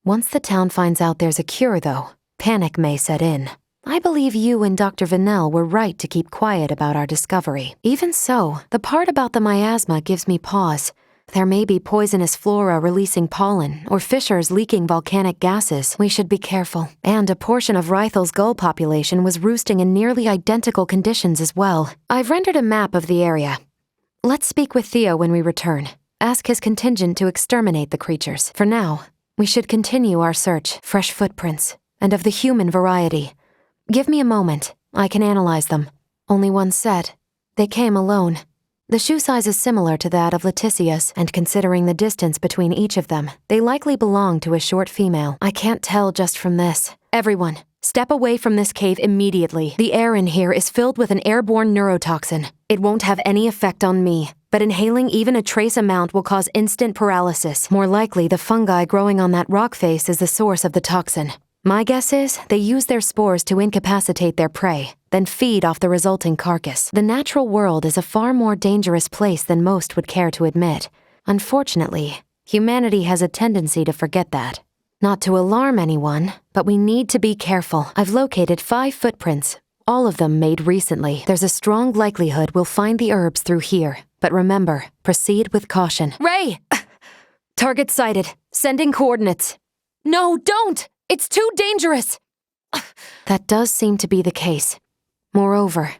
Once the town finds out there's a cure, though, panic may set in. I believe you and Dr. Vanel were right to keep quiet about our discovery. Even so, the part about the miasma gives me pause. There may be poisonous flora releasing pollen, or fissures leaking volcanic gases. We should be careful. And a portion of Rythel's gull population was roosting in nearly identical conditions as well. I've rendered a map of the area. Let's speak with Theo when we return. Ask his contingent to exterminate the creatures. For now, we should continue our search. Fresh footprints, and of the human variety. Give me a moment. I can analyze them. Only one set. They came alone. The shoe size is similar to that of Leticia's, and considering the distance between each of them, they likely belong to a short female. I can't tell just from this. Everyone, step away from this cave immediately. The air in here is filled with an airborne neurotoxin. It won't have any effect on me, but inhaling even a trace amount will cause instant paralysis. More likely, the fungi growing on that rock face is the source of the toxin. My guess is they use their spores to incapacitate their prey, then feed off the resulting carcass. The natural world is a far more dangerous place than most would care to admit. Unfortunately, humanity has a tendency to forget that. Not to alarm anyone, but we need to be careful. I've located 5 footprints, all of them made recently. There's a strong likelihood we'll find the herbs through here, but remember, proceed with caution. Ray! Target sighted. Sending coordinates. No, don't! It's too dangerous! That does seem to be the case. Moreover,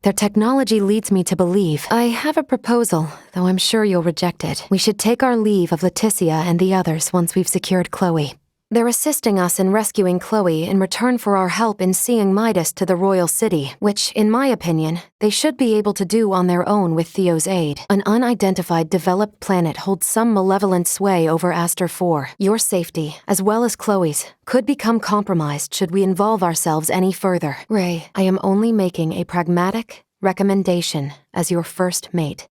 their technology leads me to believe. I have a proposal, though I'm sure you'll reject it. We should take our leave of Leticia and the others once we've secured Chloe. They're assisting us in rescuing Chloe in return for our help in seeing Midas to the royal city, which, in my opinion, they should be able to do on their own with Theo's aid. An unidentified developed planet holds some malevolent sway over Aster 4. Your safety, as well as Chloe's, could become compromised should we involve ourselves any further. Ray, I am only making a pragmatic recommendation as your first mate.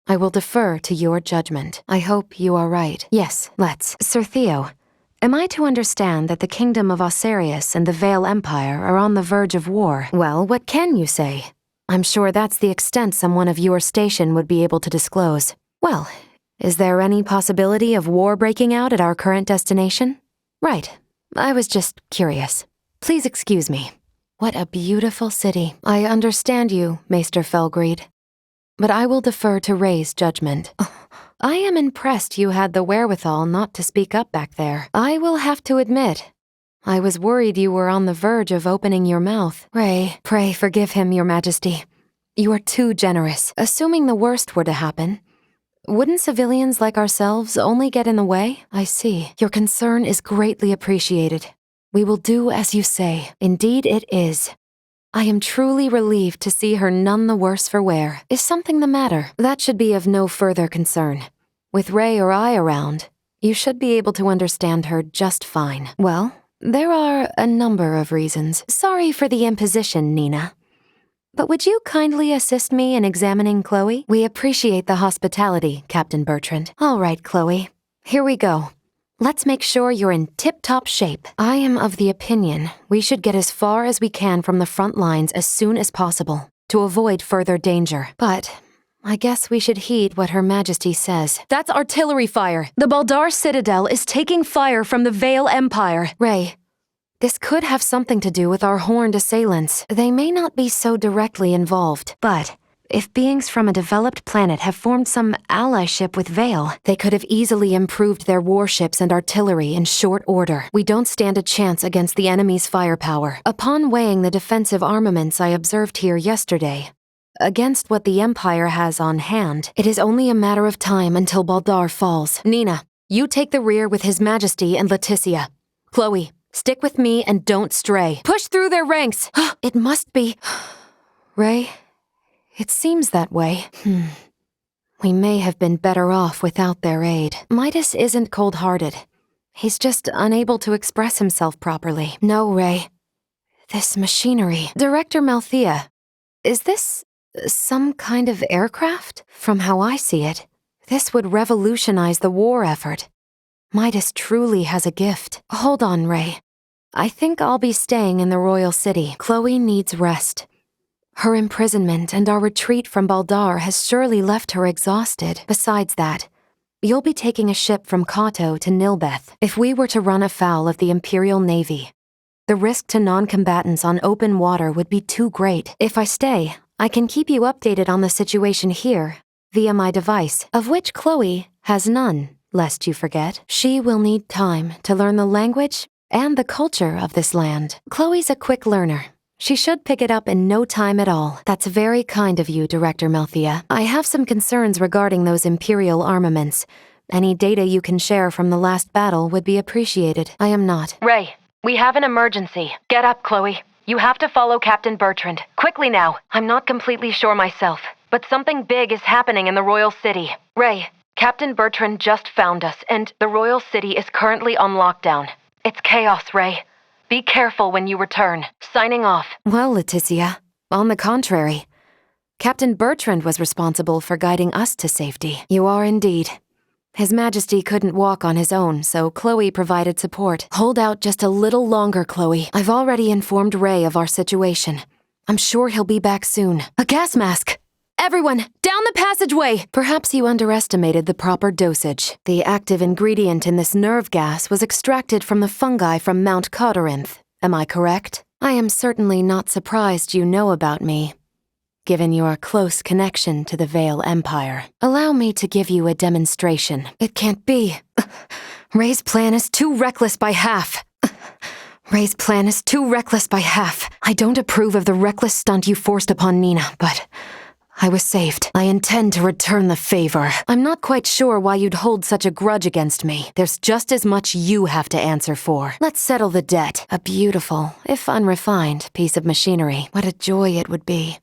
I will defer to your judgment. I hope you are right. Yes, let's. Sir Theo, am I to understand that the Kingdom of Osirius and the Vale Empire are on the verge of war? Well, what can you say? I'm sure that's the extent someone of your station would be able to disclose. Well, is there any possibility of war breaking out at our current destination? Right. I was just curious. Please excuse me. What a beautiful city. I understand you, Maester Felgreed, but I will defer to Ray's judgment. I am impressed you had the wherewithal not to speak up back there. I will have to admit, I was worried you were on the verge of opening your mouth. Ray, pray forgive him, Your Majesty. You are too generous. Assuming the worst were to happen, wouldn't civilians like ourselves only get in the way? I see. Your concern is greatly appreciated. We will do as you say. Indeed it is. I am truly relieved to see her none the worse for wear. Is something the matter? That should be of no further concern. With Ray or I around, you should be able to understand her just fine. Well, there are a number of reasons. Sorry for the imposition, Nina. But would you kindly assist me in examining Chloe? We appreciate the hospitality, Captain Bertrand. All right, Chloe. Here we go. Let's make sure you're in tip-top shape. I am of the opinion we should get as far as we can from the front lines as soon as possible to avoid further danger. But I guess we should heed what Her Majesty says. That's artillery fire. The Baldar Citadel is taking fire from the Vale Empire. Ray, this could have something to do with our horned assailants. They may not be so directly involved, but if beings from a developed planet have formed some allyship with Vale, they could have easily improved their warships and artillery in short order. We don't stand a chance against the enemy's firepower. Upon weighing the defensive armaments I observed here yesterday, against what the Empire has on hand, it is only a matter of time until Baldar falls. Nina, you take the rear with His Majesty and Leticia. Chloe, stick with me and don't stray. Push through their ranks! It must be... Ray, it seems that way. We may have been better off without their aid. Midas isn't cold-hearted. He's just unable to express himself properly. No, Ray. This machinery... Director Malthea, is this some kind of aircraft? From how I see it, this would revolutionize the war effort. Midas truly has a gift. Hold on, Ray. I think I'll be staying in the royal city. Chloe needs rest. Her imprisonment and our retreat from Baldar has surely left her exhausted. Besides that, you'll be taking a ship from Kato to Nilbeth. If we were to run afoul of the Imperial Navy, The risk to non-combatants on open water would be too great. If I stay, I can keep you updated on the situation here via my device, of which Chloe has none, lest you forget. She will need time to learn the language and the culture of this land. Chloe's a quick learner. She should pick it up in no time at all. That's very kind of you, Director Melthea. I have some concerns regarding those Imperial armaments. Any data you can share from the last battle would be appreciated. I am not. Ray, we have an emergency. Get up, Chloe. You have to follow Captain Bertrand. Quickly now. I'm not completely sure myself, but something big is happening in the Royal City. Ray, Captain Bertrand just found us, and the Royal City is currently on lockdown. It's chaos, Ray. Be careful when you return. Signing off. Well, Leticia, on the contrary. Captain Bertrand was responsible for guiding us to safety. You are indeed. His Majesty couldn't walk on his own, so Chloe provided support. Hold out just a little longer, Chloe. I've already informed Ray of our situation. I'm sure he'll be back soon. A gas mask! Everyone, down the passageway! Perhaps you underestimated the proper dosage. The active ingredient in this nerve gas was extracted from the fungi from Mount Cawterinth. Am I correct? I am certainly not surprised you know about me, given your close connection to the Vale Empire. Allow me to give you a demonstration. It can't be. Ray's plan is too reckless by half. Ray's plan is too reckless by half. I don't approve of the reckless stunt you forced upon Nina, but I was saved. I intend to return the favor. I'm not quite sure why you'd hold such a grudge against me. There's just as much you have to answer for. Let's settle the debt. A beautiful, if unrefined, piece of machinery. What a joy it would be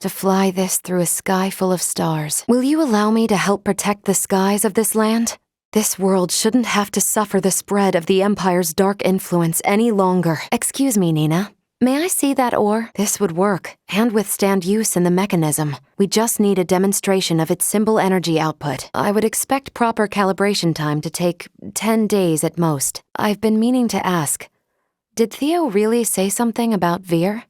to fly this through a sky full of stars. Will you allow me to help protect the skies of this land? This world shouldn't have to suffer the spread of the Empire's dark influence any longer. Excuse me, Nina. May I see that ore? This would work, and withstand use in the mechanism. We just need a demonstration of its symbol energy output. I would expect proper calibration time to take 10 days at most. I've been meaning to ask, did Theo really say something about Vir?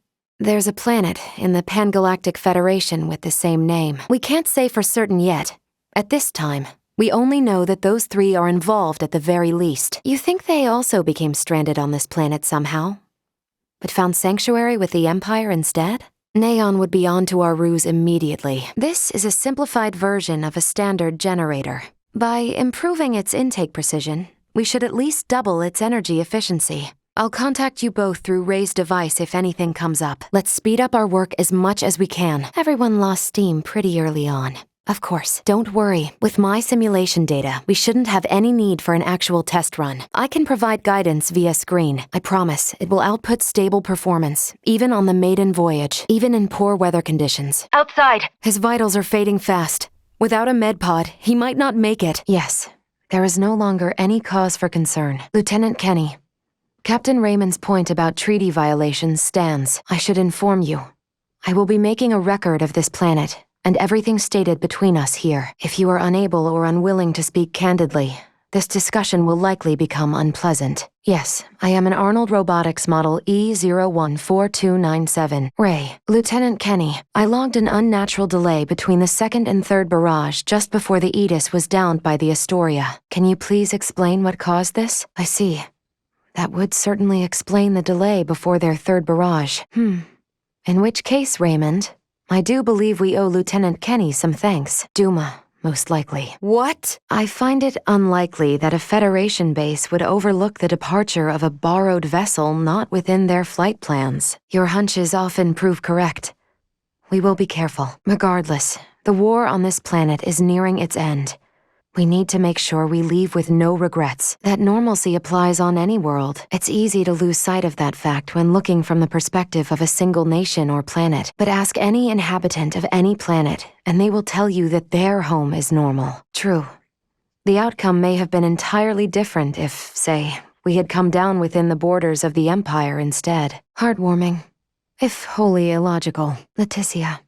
There's a planet in the Pangalactic Federation with the same name. We can't say for certain yet. At this time, we only know that those three are involved at the very least. You think they also became stranded on this planet somehow, but found sanctuary with the Empire instead? Neon would be onto our ruse immediately. This is a simplified version of a standard generator. By improving its intake precision, we should at least double its energy efficiency. I'll contact you both through Ray's device if anything comes up. Let's speed up our work as much as we can. Everyone lost steam pretty early on. Of course, don't worry. With my simulation data, we shouldn't have any need for an actual test run. I can provide guidance via screen. I promise it will output stable performance, even on the maiden voyage, even in poor weather conditions. Outside! His vitals are fading fast. Without a med pod, he might not make it. Yes, there is no longer any cause for concern. Lieutenant Kenny, Captain Raymond's point about treaty violations stands. I should inform you. I will be making a record of this planet and everything stated between us here. If you are unable or unwilling to speak candidly, this discussion will likely become unpleasant. Yes, I am an Arnold Robotics model E-014297. Ray, Lieutenant Kenny, I logged an unnatural delay between the second and third barrage just before the Edis was downed by the Astoria. Can you please explain what caused this? I see. That would certainly explain the delay before their third barrage. In which case, Raymond, I do believe we owe Lieutenant Kenny some thanks. Duma, most likely. What? I find it unlikely that a Federation base would overlook the departure of a borrowed vessel not within their flight plans. Your hunches often prove correct. We will be careful. Regardless, the war on this planet is nearing its end. We need to make sure we leave with no regrets. That normalcy applies on any world. It's easy to lose sight of that fact when looking from the perspective of a single nation or planet. But ask any inhabitant of any planet, and they will tell you that their home is normal. True. The outcome may have been entirely different if, say, we had come down within the borders of the Empire instead. Heartwarming, if wholly illogical. Leticia,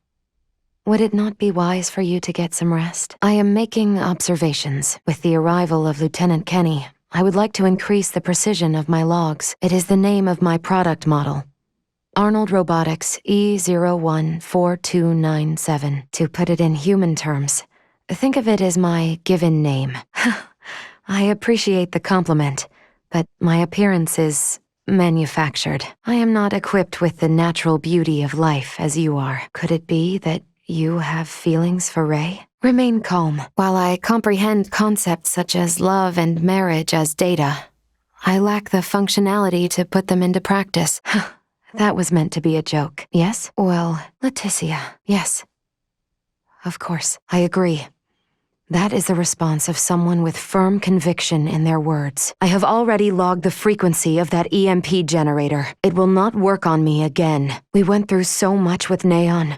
would it not be wise for you to get some rest? I am making observations. With the arrival of Lieutenant Kenny, I would like to increase the precision of my logs. It is the name of my product model. Arnold Robotics E-014297. To put it in human terms, think of it as my given name. I appreciate the compliment, but my appearance is manufactured. I am not equipped with the natural beauty of life as you are. Could it be that you have feelings for Ray? Remain calm. While I comprehend concepts such as love and marriage as data, I lack the functionality to put them into practice. That was meant to be a joke, yes? Well, Leticia, yes. Of course, I agree. That is the response of someone with firm conviction in their words. I have already logged the frequency of that EMP generator. It will not work on me again. We went through so much with Neon.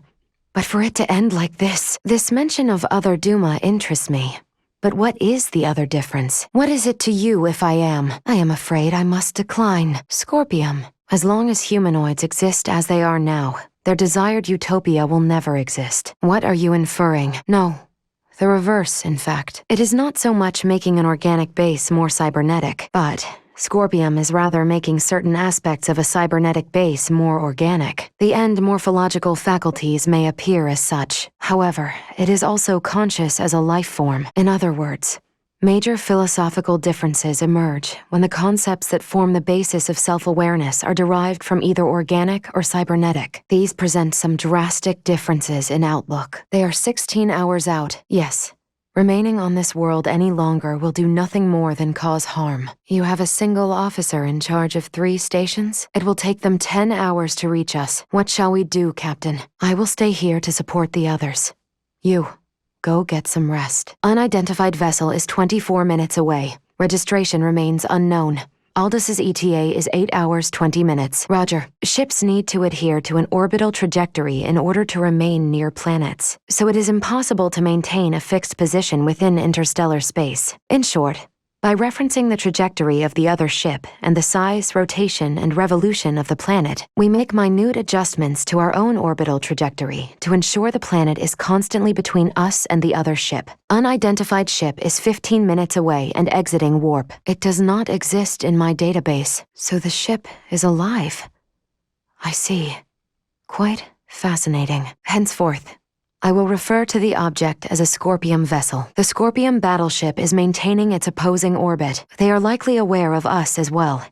But for it to end like this mention of other Duma interests me. But what is the other difference? What is it to you if I am? I am afraid I must decline. Scorpium. As long as humanoids exist as they are now, their desired utopia will never exist. What are you inferring? No. The reverse, in fact. It is not so much making an organic base more cybernetic, but Scorpium is rather making certain aspects of a cybernetic base more organic. The end morphological faculties may appear as such. However, it is also conscious as a life form. In other words, major philosophical differences emerge when the concepts that form the basis of self-awareness are derived from either organic or cybernetic. These present some drastic differences in outlook. They are 16 hours out, yes. Remaining on this world any longer will do nothing more than cause harm. You have a single officer in charge of 3 stations? It will take them 10 hours to reach us. What shall we do, Captain? I will stay here to support the others. You. Go get some rest. Unidentified vessel is 24 minutes away. Registration remains unknown. Aldous' ETA is 8 hours, 20 minutes. Roger. Ships need to adhere to an orbital trajectory in order to remain near planets, so it is impossible to maintain a fixed position within interstellar space. In short, by referencing the trajectory of the other ship and the size, rotation, and revolution of the planet, we make minute adjustments to our own orbital trajectory to ensure the planet is constantly between us and the other ship. Unidentified ship is 15 minutes away and exiting warp. It does not exist in my database, so the ship is alive. I see. Quite fascinating. Henceforth, I will refer to the object as a Scorpium vessel. The Scorpium battleship is maintaining its opposing orbit. They are likely aware of us as well,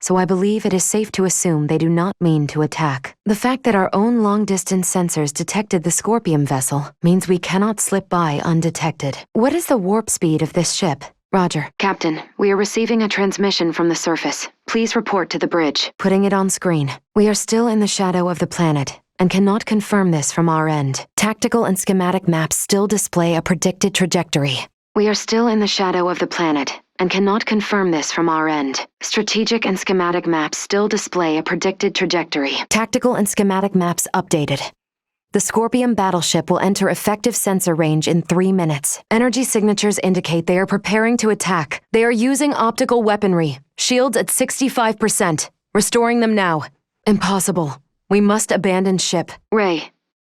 so I believe it is safe to assume they do not mean to attack. The fact that our own long-distance sensors detected the Scorpium vessel means we cannot slip by undetected. What is the warp speed of this ship? Roger. Captain, we are receiving a transmission from the surface. Please report to the bridge. Putting it on screen. We are still in the shadow of the planet and cannot confirm this from our end. Tactical and schematic maps still display a predicted trajectory. We are still in the shadow of the planet and cannot confirm this from our end. Strategic and schematic maps still display a predicted trajectory. Tactical and schematic maps updated. The Scorpium battleship will enter effective sensor range in 3 minutes. Energy signatures indicate they are preparing to attack. They are using optical weaponry. Shields at 65%. Restoring them now. Impossible. We must abandon ship. Ray,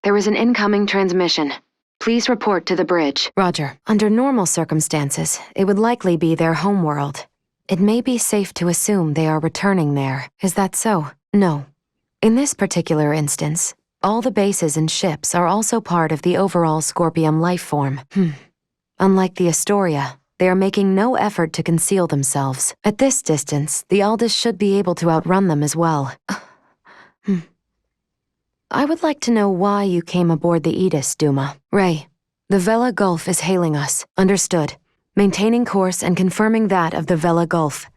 there is an incoming transmission. Please report to the bridge. Roger. Under normal circumstances, it would likely be their homeworld. It may be safe to assume they are returning there. Is that so? No. In this particular instance, all the bases and ships are also part of the overall Scorpium life form. Unlike the Astoria, they are making no effort to conceal themselves. At this distance, the Aldis should be able to outrun them as well. I would like to know why you came aboard the Edis, Duma. Ray, the Vela Gulf is hailing us. Understood. Maintaining course and confirming that of the Vela Gulf.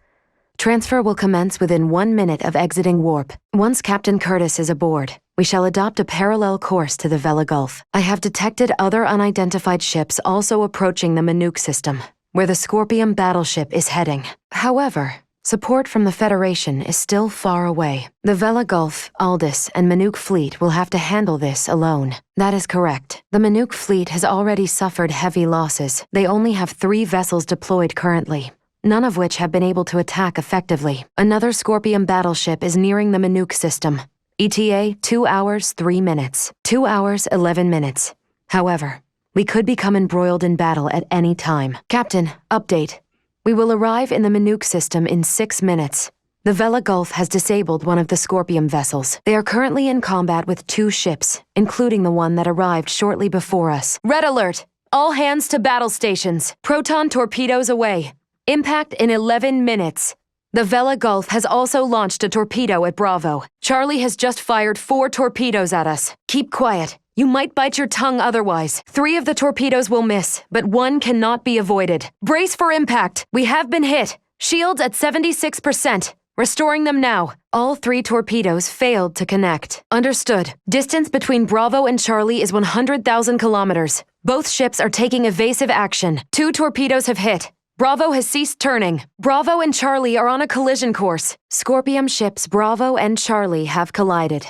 Transfer will commence within 1 minute of exiting warp. Once Captain Curtis is aboard, we shall adopt a parallel course to the Vela Gulf. I have detected other unidentified ships also approaching the Manuke system, where the Scorpium battleship is heading. However, support from the Federation is still far away. The Vela Gulf, Aldis, and Manuke fleet will have to handle this alone. That is correct. The Manuke fleet has already suffered heavy losses. They only have 3 vessels deployed currently, none of which have been able to attack effectively. Another Scorpium battleship is nearing the Manuke system. ETA 2 hours, 3 minutes. 2 hours, 11 minutes. However, we could become embroiled in battle at any time. Captain, update. We will arrive in the Manuke system in 6 minutes. The Vela Gulf has disabled one of the Scorpium vessels. They are currently in combat with 2 ships, including the one that arrived shortly before us. Red alert! All hands to battle stations. Proton torpedoes away. Impact in 11 minutes. The Vela Gulf has also launched a torpedo at Bravo. Charlie has just fired 4 torpedoes at us. Keep quiet. You might bite your tongue otherwise. 3 of the torpedoes will miss, but 1 cannot be avoided. Brace for impact. We have been hit. Shields at 76%. Restoring them now. All 3 torpedoes failed to connect. Understood. Distance between Bravo and Charlie is 100,000 kilometers. Both ships are taking evasive action. 2 torpedoes have hit. Bravo has ceased turning. Bravo and Charlie are on a collision course. Scorpium ships Bravo and Charlie have collided.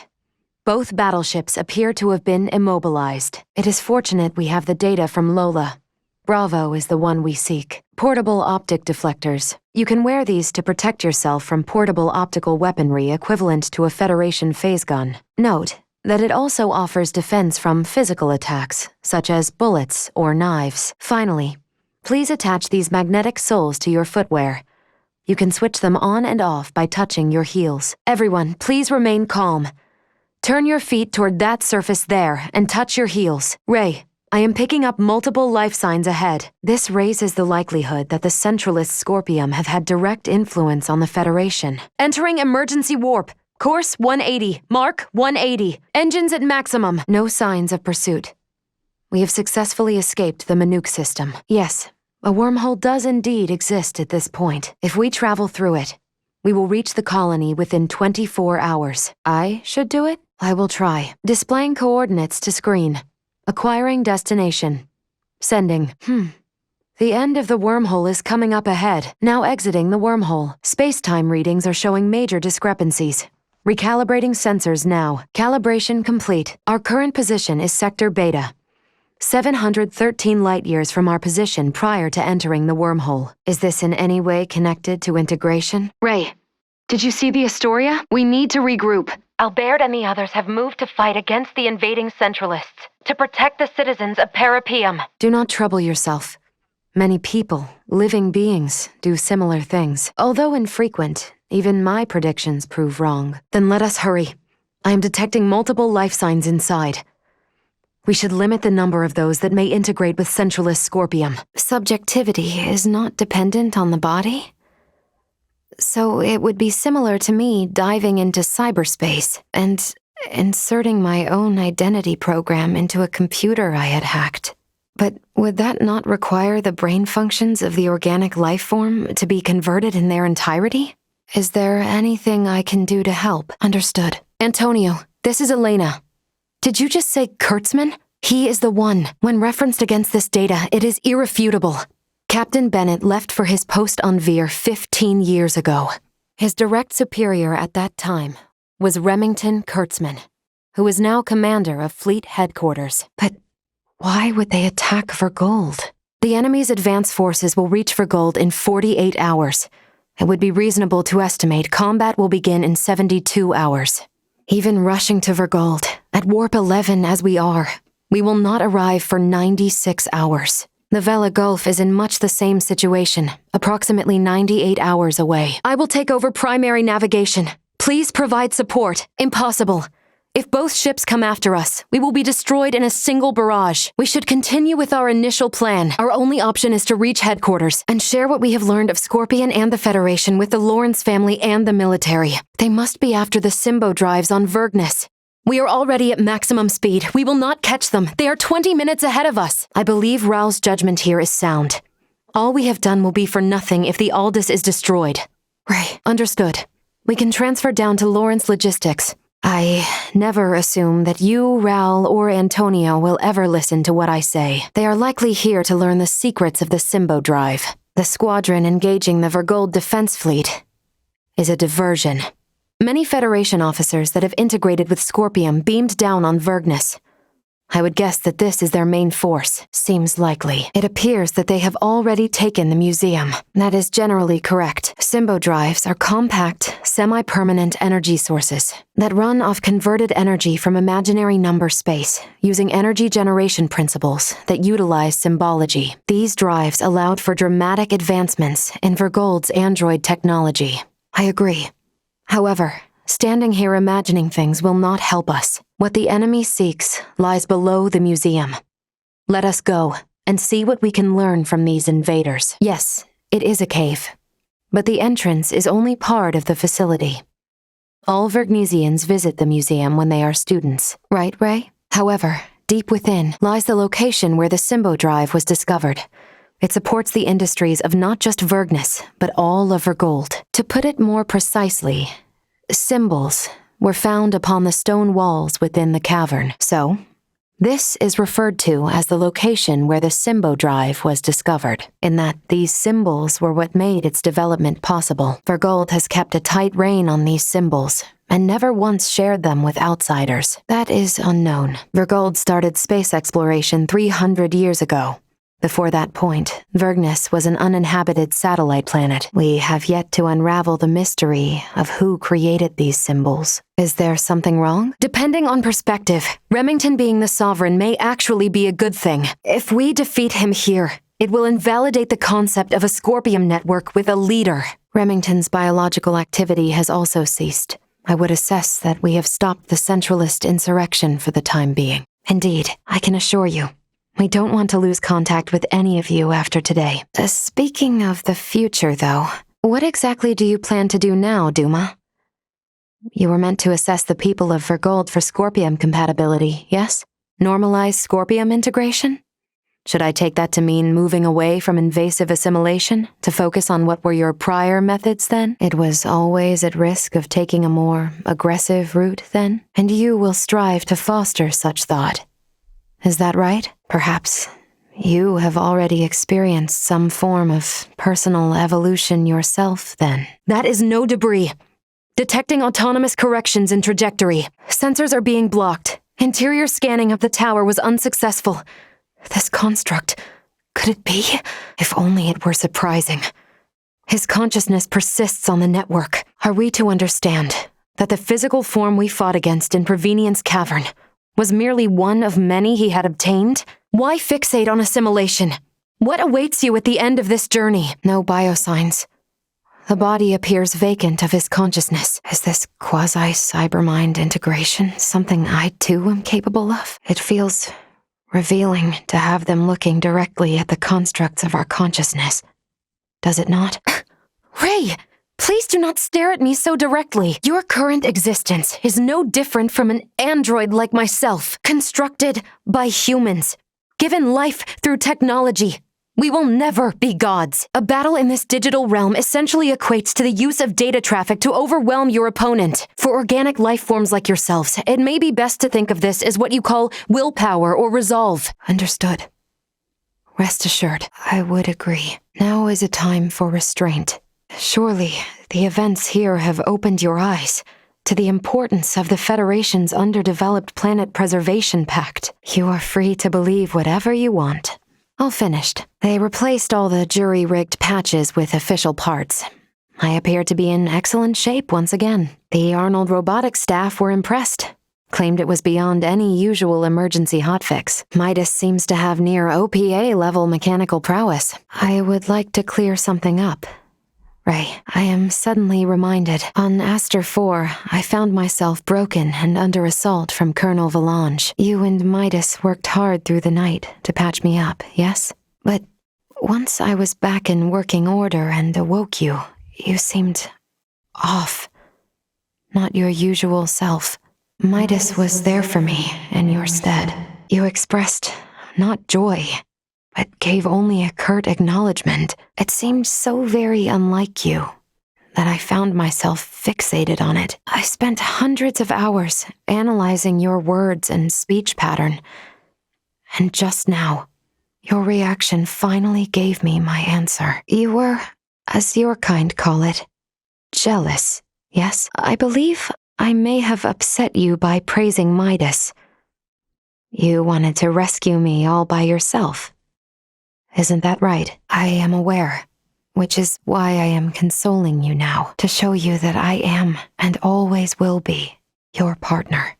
Both battleships appear to have been immobilized. It is fortunate we have the data from Lola. Bravo is the one we seek. Portable optic deflectors. You can wear these to protect yourself from portable optical weaponry equivalent to a Federation phase gun. Note that it also offers defense from physical attacks, such as bullets or knives. Finally, please attach these magnetic soles to your footwear. You can switch them on and off by touching your heels. Everyone, please remain calm. Turn your feet toward that surface there and touch your heels. Ray, I am picking up multiple life signs ahead. This raises the likelihood that the Centralist Scorpium have had direct influence on the Federation. Entering emergency warp. Course 180. Mark 180. Engines at maximum. No signs of pursuit. We have successfully escaped the Manuke system. Yes, a wormhole does indeed exist at this point. If we travel through it, we will reach the colony within 24 hours. I should do it? I will try. Displaying coordinates to screen. Acquiring destination. Sending. The end of the wormhole is coming up ahead. Now exiting the wormhole. Space-time readings are showing major discrepancies. Recalibrating sensors now. Calibration complete. Our current position is Sector Beta. 713 light-years from our position prior to entering the wormhole. Is this in any way connected to integration? Ray, did you see the Astoria? We need to regroup. Albert and the others have moved to fight against the invading Centralists, to protect the citizens of Parapeum. Do not trouble yourself. Many people, living beings, do similar things. Although infrequent, even my predictions prove wrong. Then let us hurry. I am detecting multiple life signs inside. We should limit the number of those that may integrate with Centralist Scorpium. Subjectivity is not dependent on the body? So it would be similar to me diving into cyberspace and inserting my own identity program into a computer I had hacked. But would that not require the brain functions of the organic life form to be converted in their entirety? Is there anything I can do to help? Understood. Antonio, this is Elena. Did you just say Kurtzman? He is the one. When referenced against this data, it is irrefutable. Captain Bennett left for his post on Veer 15 years ago. His direct superior at that time was Remington Kurtzman, who is now commander of Fleet Headquarters. But why would they attack Vergold? The enemy's advance forces will reach Vergold in 48 hours. It would be reasonable to estimate combat will begin in 72 hours. Even rushing to Vergold, at Warp 11 as we are, we will not arrive for 96 hours. The Vela Gulf is in much the same situation, approximately 98 hours away. I will take over primary navigation. Please provide support. Impossible. If both ships come after us, we will be destroyed in a single barrage. We should continue with our initial plan. Our only option is to reach headquarters and share what we have learned of Scorpion and the Federation with the Lawrence family and the military. They must be after the Symbo drives on Vergnus. We are already at maximum speed. We will not catch them. They are 20 minutes ahead of us. I believe Raoul's judgment here is sound. All we have done will be for nothing if the Aldous is destroyed. Ray, understood. We can transfer down to Lawrence Logistics. I never assume that you, Raoul, or Antonio will ever listen to what I say. They are likely here to learn the secrets of the Symbo drive. The squadron engaging the Vergold defense fleet is a diversion. Many Federation officers that have integrated with Scorpium beamed down on Vergnus. I would guess that this is their main force. Seems likely. It appears that they have already taken the museum. That is generally correct. Symbo drives are compact, semi-permanent energy sources that run off converted energy from imaginary number space, using energy generation principles that utilize symbology. These drives allowed for dramatic advancements in Vergold's android technology. I agree. However, standing here imagining things will not help us. What the enemy seeks lies below the museum. Let us go and see what we can learn from these invaders. Yes, it is a cave. but the entrance is only part of the facility. All Vergnesians visit the museum when they are students, right, Ray? However, deep within lies the location where the Symbo Drive was discovered. It supports the industries of not just Vergnus, but all of Vergold. To put it more precisely, symbols were found upon the stone walls within the cavern. So, this is referred to as the location where the Symbo Drive was discovered, in that these symbols were what made its development possible. Vergold has kept a tight rein on these symbols, and never once shared them with outsiders. That is unknown. Vergold started space exploration 300 years ago. Before that point, Vergnus was an uninhabited satellite planet. We have yet to unravel the mystery of who created these symbols. Is there something wrong? Depending on perspective, Remington being the Sovereign may actually be a good thing. If we defeat him here, it will invalidate the concept of a Scorpium network with a leader. Remington's biological activity has also ceased. I would assess that we have stopped the Centralist insurrection for the time being. Indeed, I can assure you, we don't want to lose contact with any of you after today. Speaking of the future, though, what exactly do you plan to do now, Duma? You were meant to assess the people of Vergold for Scorpium compatibility, yes? Normalize Scorpium integration? Should I take that to mean moving away from invasive assimilation to focus on what were your prior methods then? It was always at risk of taking a more aggressive route then? And you will strive to foster such thought. Is that right? Perhaps you have already experienced some form of personal evolution yourself, then. That is no debris. Detecting autonomous corrections in trajectory. Sensors are being blocked. Interior scanning of the tower was unsuccessful. This construct, could it be? If only it were surprising. His consciousness persists on the network. Are we to understand that the physical form we fought against in Provenience Cavern was merely one of many he had obtained? Why fixate on assimilation? What awaits you at the end of this journey? No biosigns. The body appears vacant of his consciousness. Is this quasi-cybermind integration something I too am capable of? It feels revealing to have them looking directly at the constructs of our consciousness. Does it not? Ray! Please do not stare at me so directly. Your current existence is no different from an android like myself, constructed by humans, given life through technology. We will never be gods. A battle in this digital realm essentially equates to the use of data traffic to overwhelm your opponent. For organic life forms like yourselves, it may be best to think of this as what you call willpower or resolve. Understood. Rest assured, I would agree. Now is a time for restraint. Surely, the events here have opened your eyes to the importance of the Federation's underdeveloped Planet Preservation Pact. You are free to believe whatever you want. All finished. They replaced all the jury-rigged patches with official parts. I appear to be in excellent shape once again. The Arnold Robotics staff were impressed. Claimed it was beyond any usual emergency hotfix. Midas seems to have near OPA-level mechanical prowess. I would like to clear something up. Ray, I am suddenly reminded. On Aster 4, I found myself broken and under assault from Colonel Valange. You and Midas worked hard through the night to patch me up, yes? But once I was back in working order and awoke you, you seemed off. Not your usual self. Midas was there for me in your stead. You expressed not joy, but gave only a curt acknowledgement. It seemed so very unlike you that I found myself fixated on it. I spent hundreds of hours analyzing your words and speech pattern, and just now, your reaction finally gave me my answer. You were, as your kind call it, jealous, yes? I believe I may have upset you by praising Midas. You wanted to rescue me all by yourself. Isn't that right? I am aware, which is why I am consoling you now, to show you that I am, and always will be, your partner.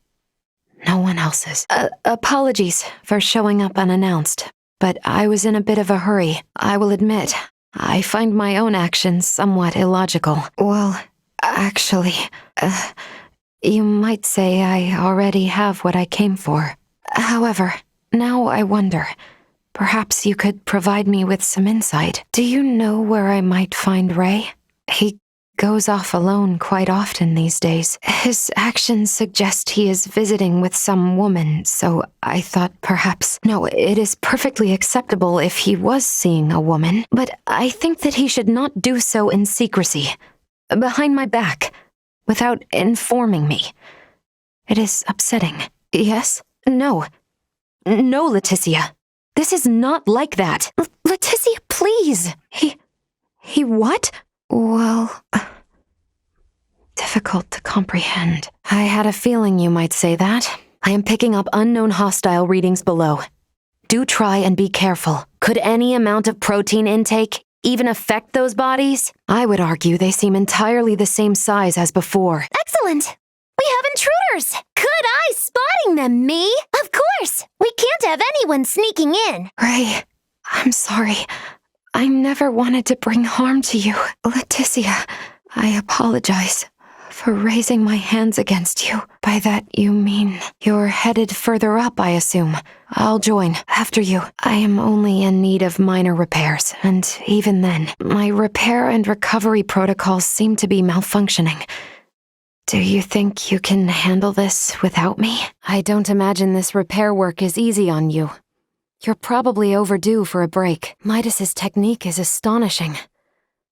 No one else's. Apologies for showing up unannounced, but I was in a bit of a hurry. I will admit, I find my own actions somewhat illogical. Well, actually, you might say I already have what I came for. However, now I wonder, perhaps you could provide me with some insight. Do you know where I might find Ray? He goes off alone quite often these days. His actions suggest he is visiting with some woman, so I thought perhaps... No, it is perfectly acceptable if he was seeing a woman, but I think that he should not do so in secrecy, behind my back, without informing me. It is upsetting. Yes? No. No, Leticia. This is not like that. Leticia, please. He what? Well, difficult to comprehend. I had a feeling you might say that. I am picking up unknown hostile readings below. Do try and be careful. Could any amount of protein intake even affect those bodies? I would argue they seem entirely the same size as before. Excellent! We have intruders! Good eye spotting them, me! Of course! We can't have anyone sneaking in! Ray, I'm sorry. I never wanted to bring harm to you. Leticia, I apologize for raising my hands against you. By that you mean you're headed further up, I assume. I'll join after you. I am only in need of minor repairs, and even then, my repair and recovery protocols seem to be malfunctioning. Do you think you can handle this without me? I don't imagine this repair work is easy on you. You're probably overdue for a break. Midas's technique is astonishing.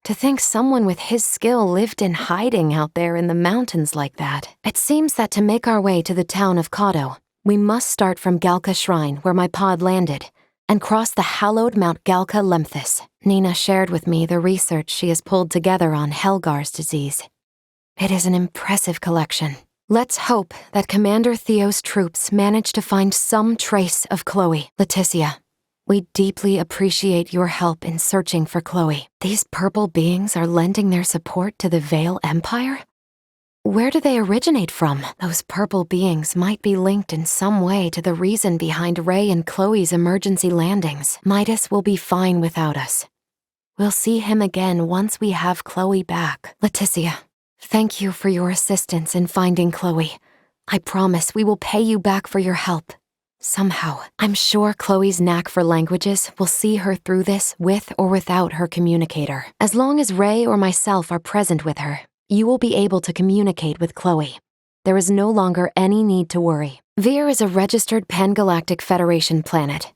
To think someone with his skill lived in hiding out there in the mountains like that. It seems that to make our way to the town of Kato, we must start from Galka Shrine, where my pod landed, and cross the hallowed Mount Galka Lemthis. Nina shared with me the research she has pulled together on Helgar's disease. It is an impressive collection. Let's hope that Commander Theo's troops manage to find some trace of Chloe. Leticia, we deeply appreciate your help in searching for Chloe. These purple beings are lending their support to the Vale Empire? Where do they originate from? Those purple beings might be linked in some way to the reason behind Ray and Chloe's emergency landings. Midas will be fine without us. We'll see him again once we have Chloe back. Leticia, thank you for your assistance in finding Chloe. I promise we will pay you back for your help. Somehow, I'm sure Chloe's knack for languages will see her through this with or without her communicator. As long as Ray or myself are present with her, you will be able to communicate with Chloe. There is no longer any need to worry. Vir is a registered Pan-Galactic Federation planet.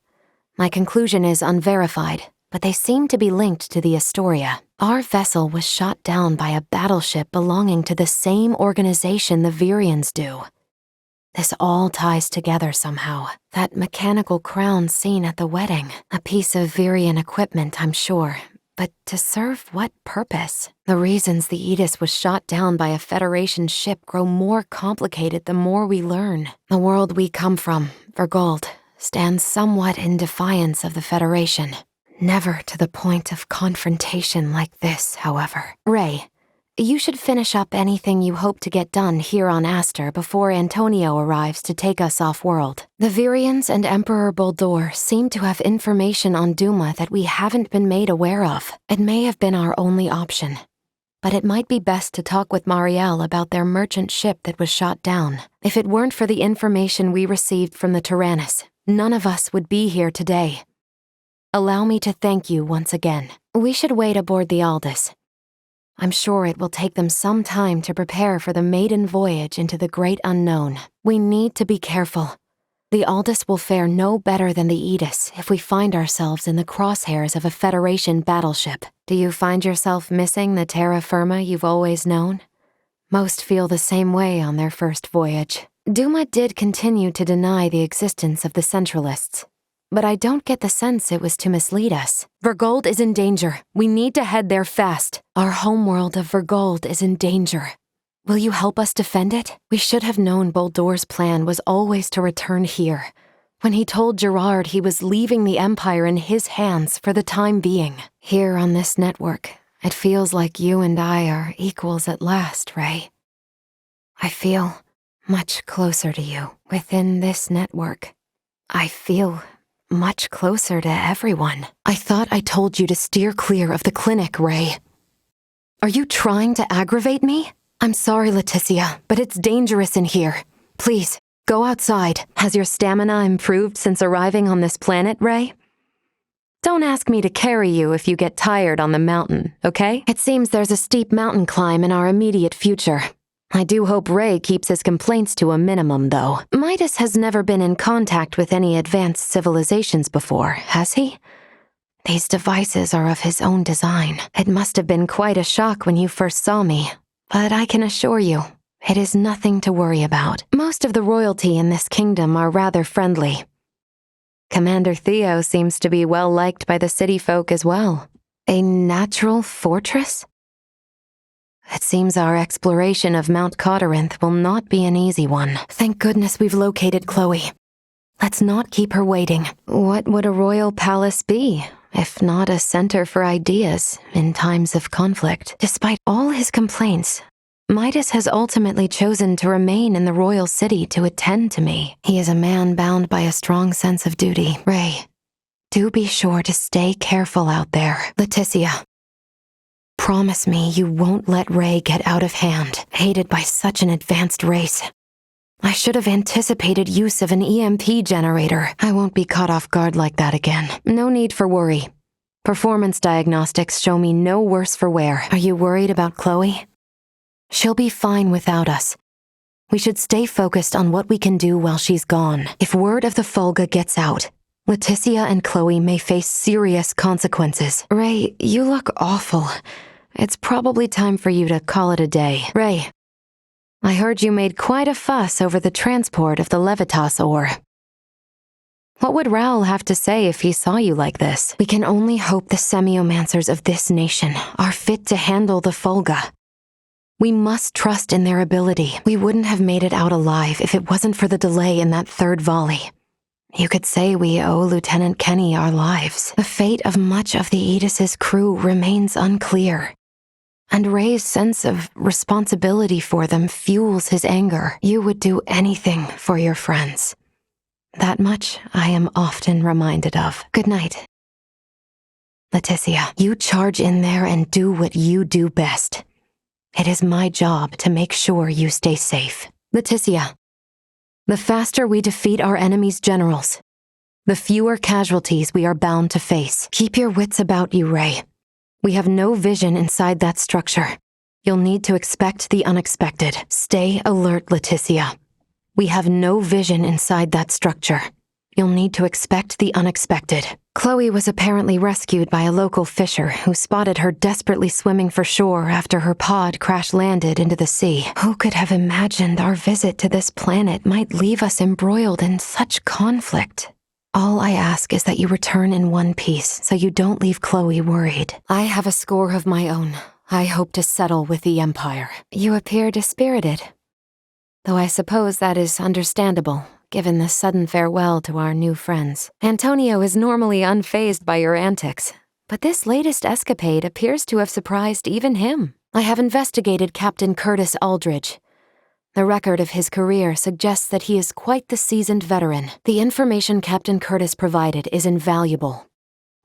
My conclusion is unverified, but they seem to be linked to the Astoria. Our vessel was shot down by a battleship belonging to the same organization the Virians do. This all ties together somehow. That mechanical crown seen at the wedding. A piece of Virian equipment, I'm sure. But to serve what purpose? The reasons the Edis was shot down by a Federation ship grow more complicated the more we learn. The world we come from, Vergold, stands somewhat in defiance of the Federation. Never to the point of confrontation like this, however. Ray, you should finish up anything you hope to get done here on Aster before Antonio arrives to take us off-world. The Virians and Emperor Boldur seem to have information on Duma that we haven't been made aware of. It may have been our only option, but it might be best to talk with Marielle about their merchant ship that was shot down. If it weren't for the information we received from the Tyrannus, none of us would be here today. Allow me to thank you once again. We should wait aboard the Aldous. I'm sure it will take them some time to prepare for the maiden voyage into the great unknown. We need to be careful. The Aldous will fare no better than the Edis if we find ourselves in the crosshairs of a Federation battleship. Do you find yourself missing the terra firma you've always known? Most feel the same way on their first voyage. Duma did continue to deny the existence of the Centralists, but I don't get the sense it was to mislead us. Vergold is in danger. We need to head there fast. Our homeworld of Vergold is in danger. Will you help us defend it? We should have known Boldur's plan was always to return here. When he told Gerard he was leaving the Empire in his hands for the time being. Here on this network, it feels like you and I are equals at last, Ray. I feel much closer to you. Within this network, I feel much closer to everyone. I thought I told you to steer clear of the clinic, Ray. Are you trying to aggravate me? I'm sorry, Leticia, but it's dangerous in here. Please, go outside. Has your stamina improved since arriving on this planet, Ray? Don't ask me to carry you if you get tired on the mountain, okay? It seems there's a steep mountain climb in our immediate future. I do hope Ray keeps his complaints to a minimum, though. Midas has never been in contact with any advanced civilizations before, has he? These devices are of his own design. It must have been quite a shock when you first saw me, but I can assure you, it is nothing to worry about. Most of the royalty in this kingdom are rather friendly. Commander Theo seems to be well liked by the city folk as well. A natural fortress? It seems our exploration of Mount Cotteranth will not be an easy one. Thank goodness we've located Chloe. Let's not keep her waiting. What would a royal palace be, if not a center for ideas in times of conflict? Despite all his complaints, Midas has ultimately chosen to remain in the royal city to attend to me. He is a man bound by a strong sense of duty. Ray, do be sure to stay careful out there. Leticia, promise me you won't let Ray get out of hand, aided by such an advanced race. I should have anticipated use of an EMP generator. I won't be caught off guard like that again. No need for worry. Performance diagnostics show me no worse for wear. Are you worried about Chloe? She'll be fine without us. We should stay focused on what we can do while she's gone. If word of the Fulga gets out, Leticia and Chloe may face serious consequences. Ray, you look awful. It's probably time for you to call it a day. Ray, I heard you made quite a fuss over the transport of the Levitas ore. What would Raoul have to say if he saw you like this? We can only hope the semiomancers of this nation are fit to handle the Fulga. We must trust in their ability. We wouldn't have made it out alive if it wasn't for the delay in that third volley. You could say we owe Lieutenant Kenny our lives. The fate of much of the Edis' crew remains unclear, and Ray's sense of responsibility for them fuels his anger. You would do anything for your friends. That much I am often reminded of. Good night. Leticia, you charge in there and do what you do best. It is my job to make sure you stay safe. Leticia, the faster we defeat our enemy's generals, the fewer casualties we are bound to face. Keep your wits about you, Ray. We have no vision inside that structure. You'll need to expect the unexpected. Stay alert, Leticia. We have no vision inside that structure. You'll need to expect the unexpected. Chloe was apparently rescued by a local fisher who spotted her desperately swimming for shore after her pod crash-landed into the sea. Who could have imagined our visit to this planet might leave us embroiled in such conflict? All I ask is that you return in one piece so you don't leave Chloe worried. I have a score of my own. I hope to settle with the Empire. You appear dispirited, though I suppose that is understandable, given the sudden farewell to our new friends. Antonio is normally unfazed by your antics, but this latest escapade appears to have surprised even him. I have investigated Captain Curtis Aldridge. The record of his career suggests that he is quite the seasoned veteran. The information Captain Curtis provided is invaluable.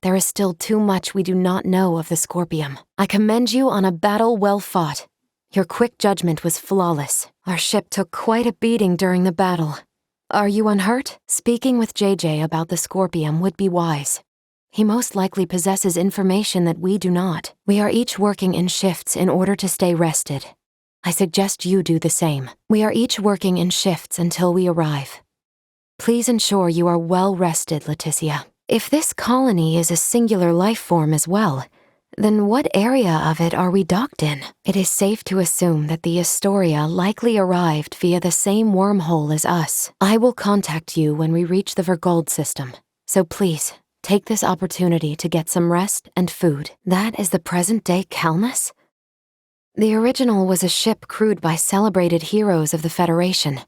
There is still too much we do not know of the Scorpium. I commend you on a battle well fought. Your quick judgment was flawless. Our ship took quite a beating during the battle. Are you unhurt? Speaking with JJ about the Scorpium would be wise. He most likely possesses information that we do not. We are each working in shifts in order to stay rested. I suggest you do the same. We are each working in shifts until we arrive. Please ensure you are well rested, Leticia. If this colony is a singular life form as well, then what area of it are we docked in? It is safe to assume that the Astoria likely arrived via the same wormhole as us. I will contact you when we reach the Vergold system, so please, take this opportunity to get some rest and food. That is the present-day Calmus? The original was a ship crewed by celebrated heroes of the Federation,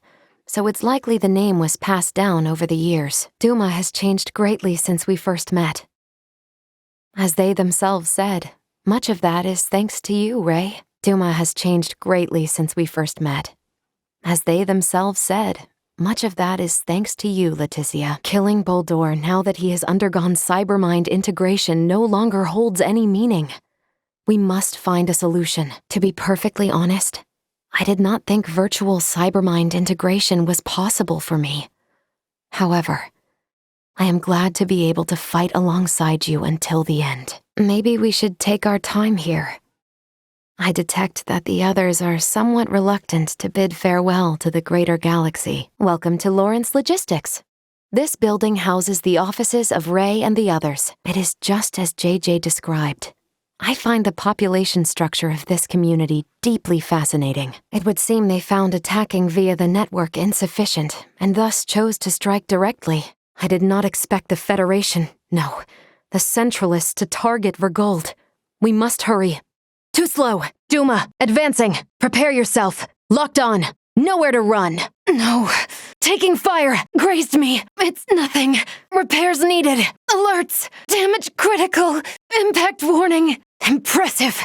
so it's likely the name was passed down over the years. Duma has changed greatly since we first met. As they themselves said, much of that is thanks to you, Ray. Duma has changed greatly since we first met. As they themselves said, much of that is thanks to you, Leticia. Killing Boldor now that he has undergone cybermind integration no longer holds any meaning. We must find a solution. To be perfectly honest, I did not think virtual cybermind integration was possible for me. However, I am glad to be able to fight alongside you until the end. Maybe we should take our time here. I detect that the others are somewhat reluctant to bid farewell to the greater galaxy. Welcome to Lawrence Logistics. This building houses the offices of Ray and the others. It is just as JJ described. I find the population structure of this community deeply fascinating. It would seem they found attacking via the network insufficient, and thus chose to strike directly. I did not expect the Federation, no, the Centralists to target Vergold. We must hurry. Too slow. Duma, advancing. Prepare yourself. Locked on. Nowhere to run. No. Taking fire. Grazed me. It's nothing. Repairs needed. Alerts. Damage critical. Impact warning. Impressive.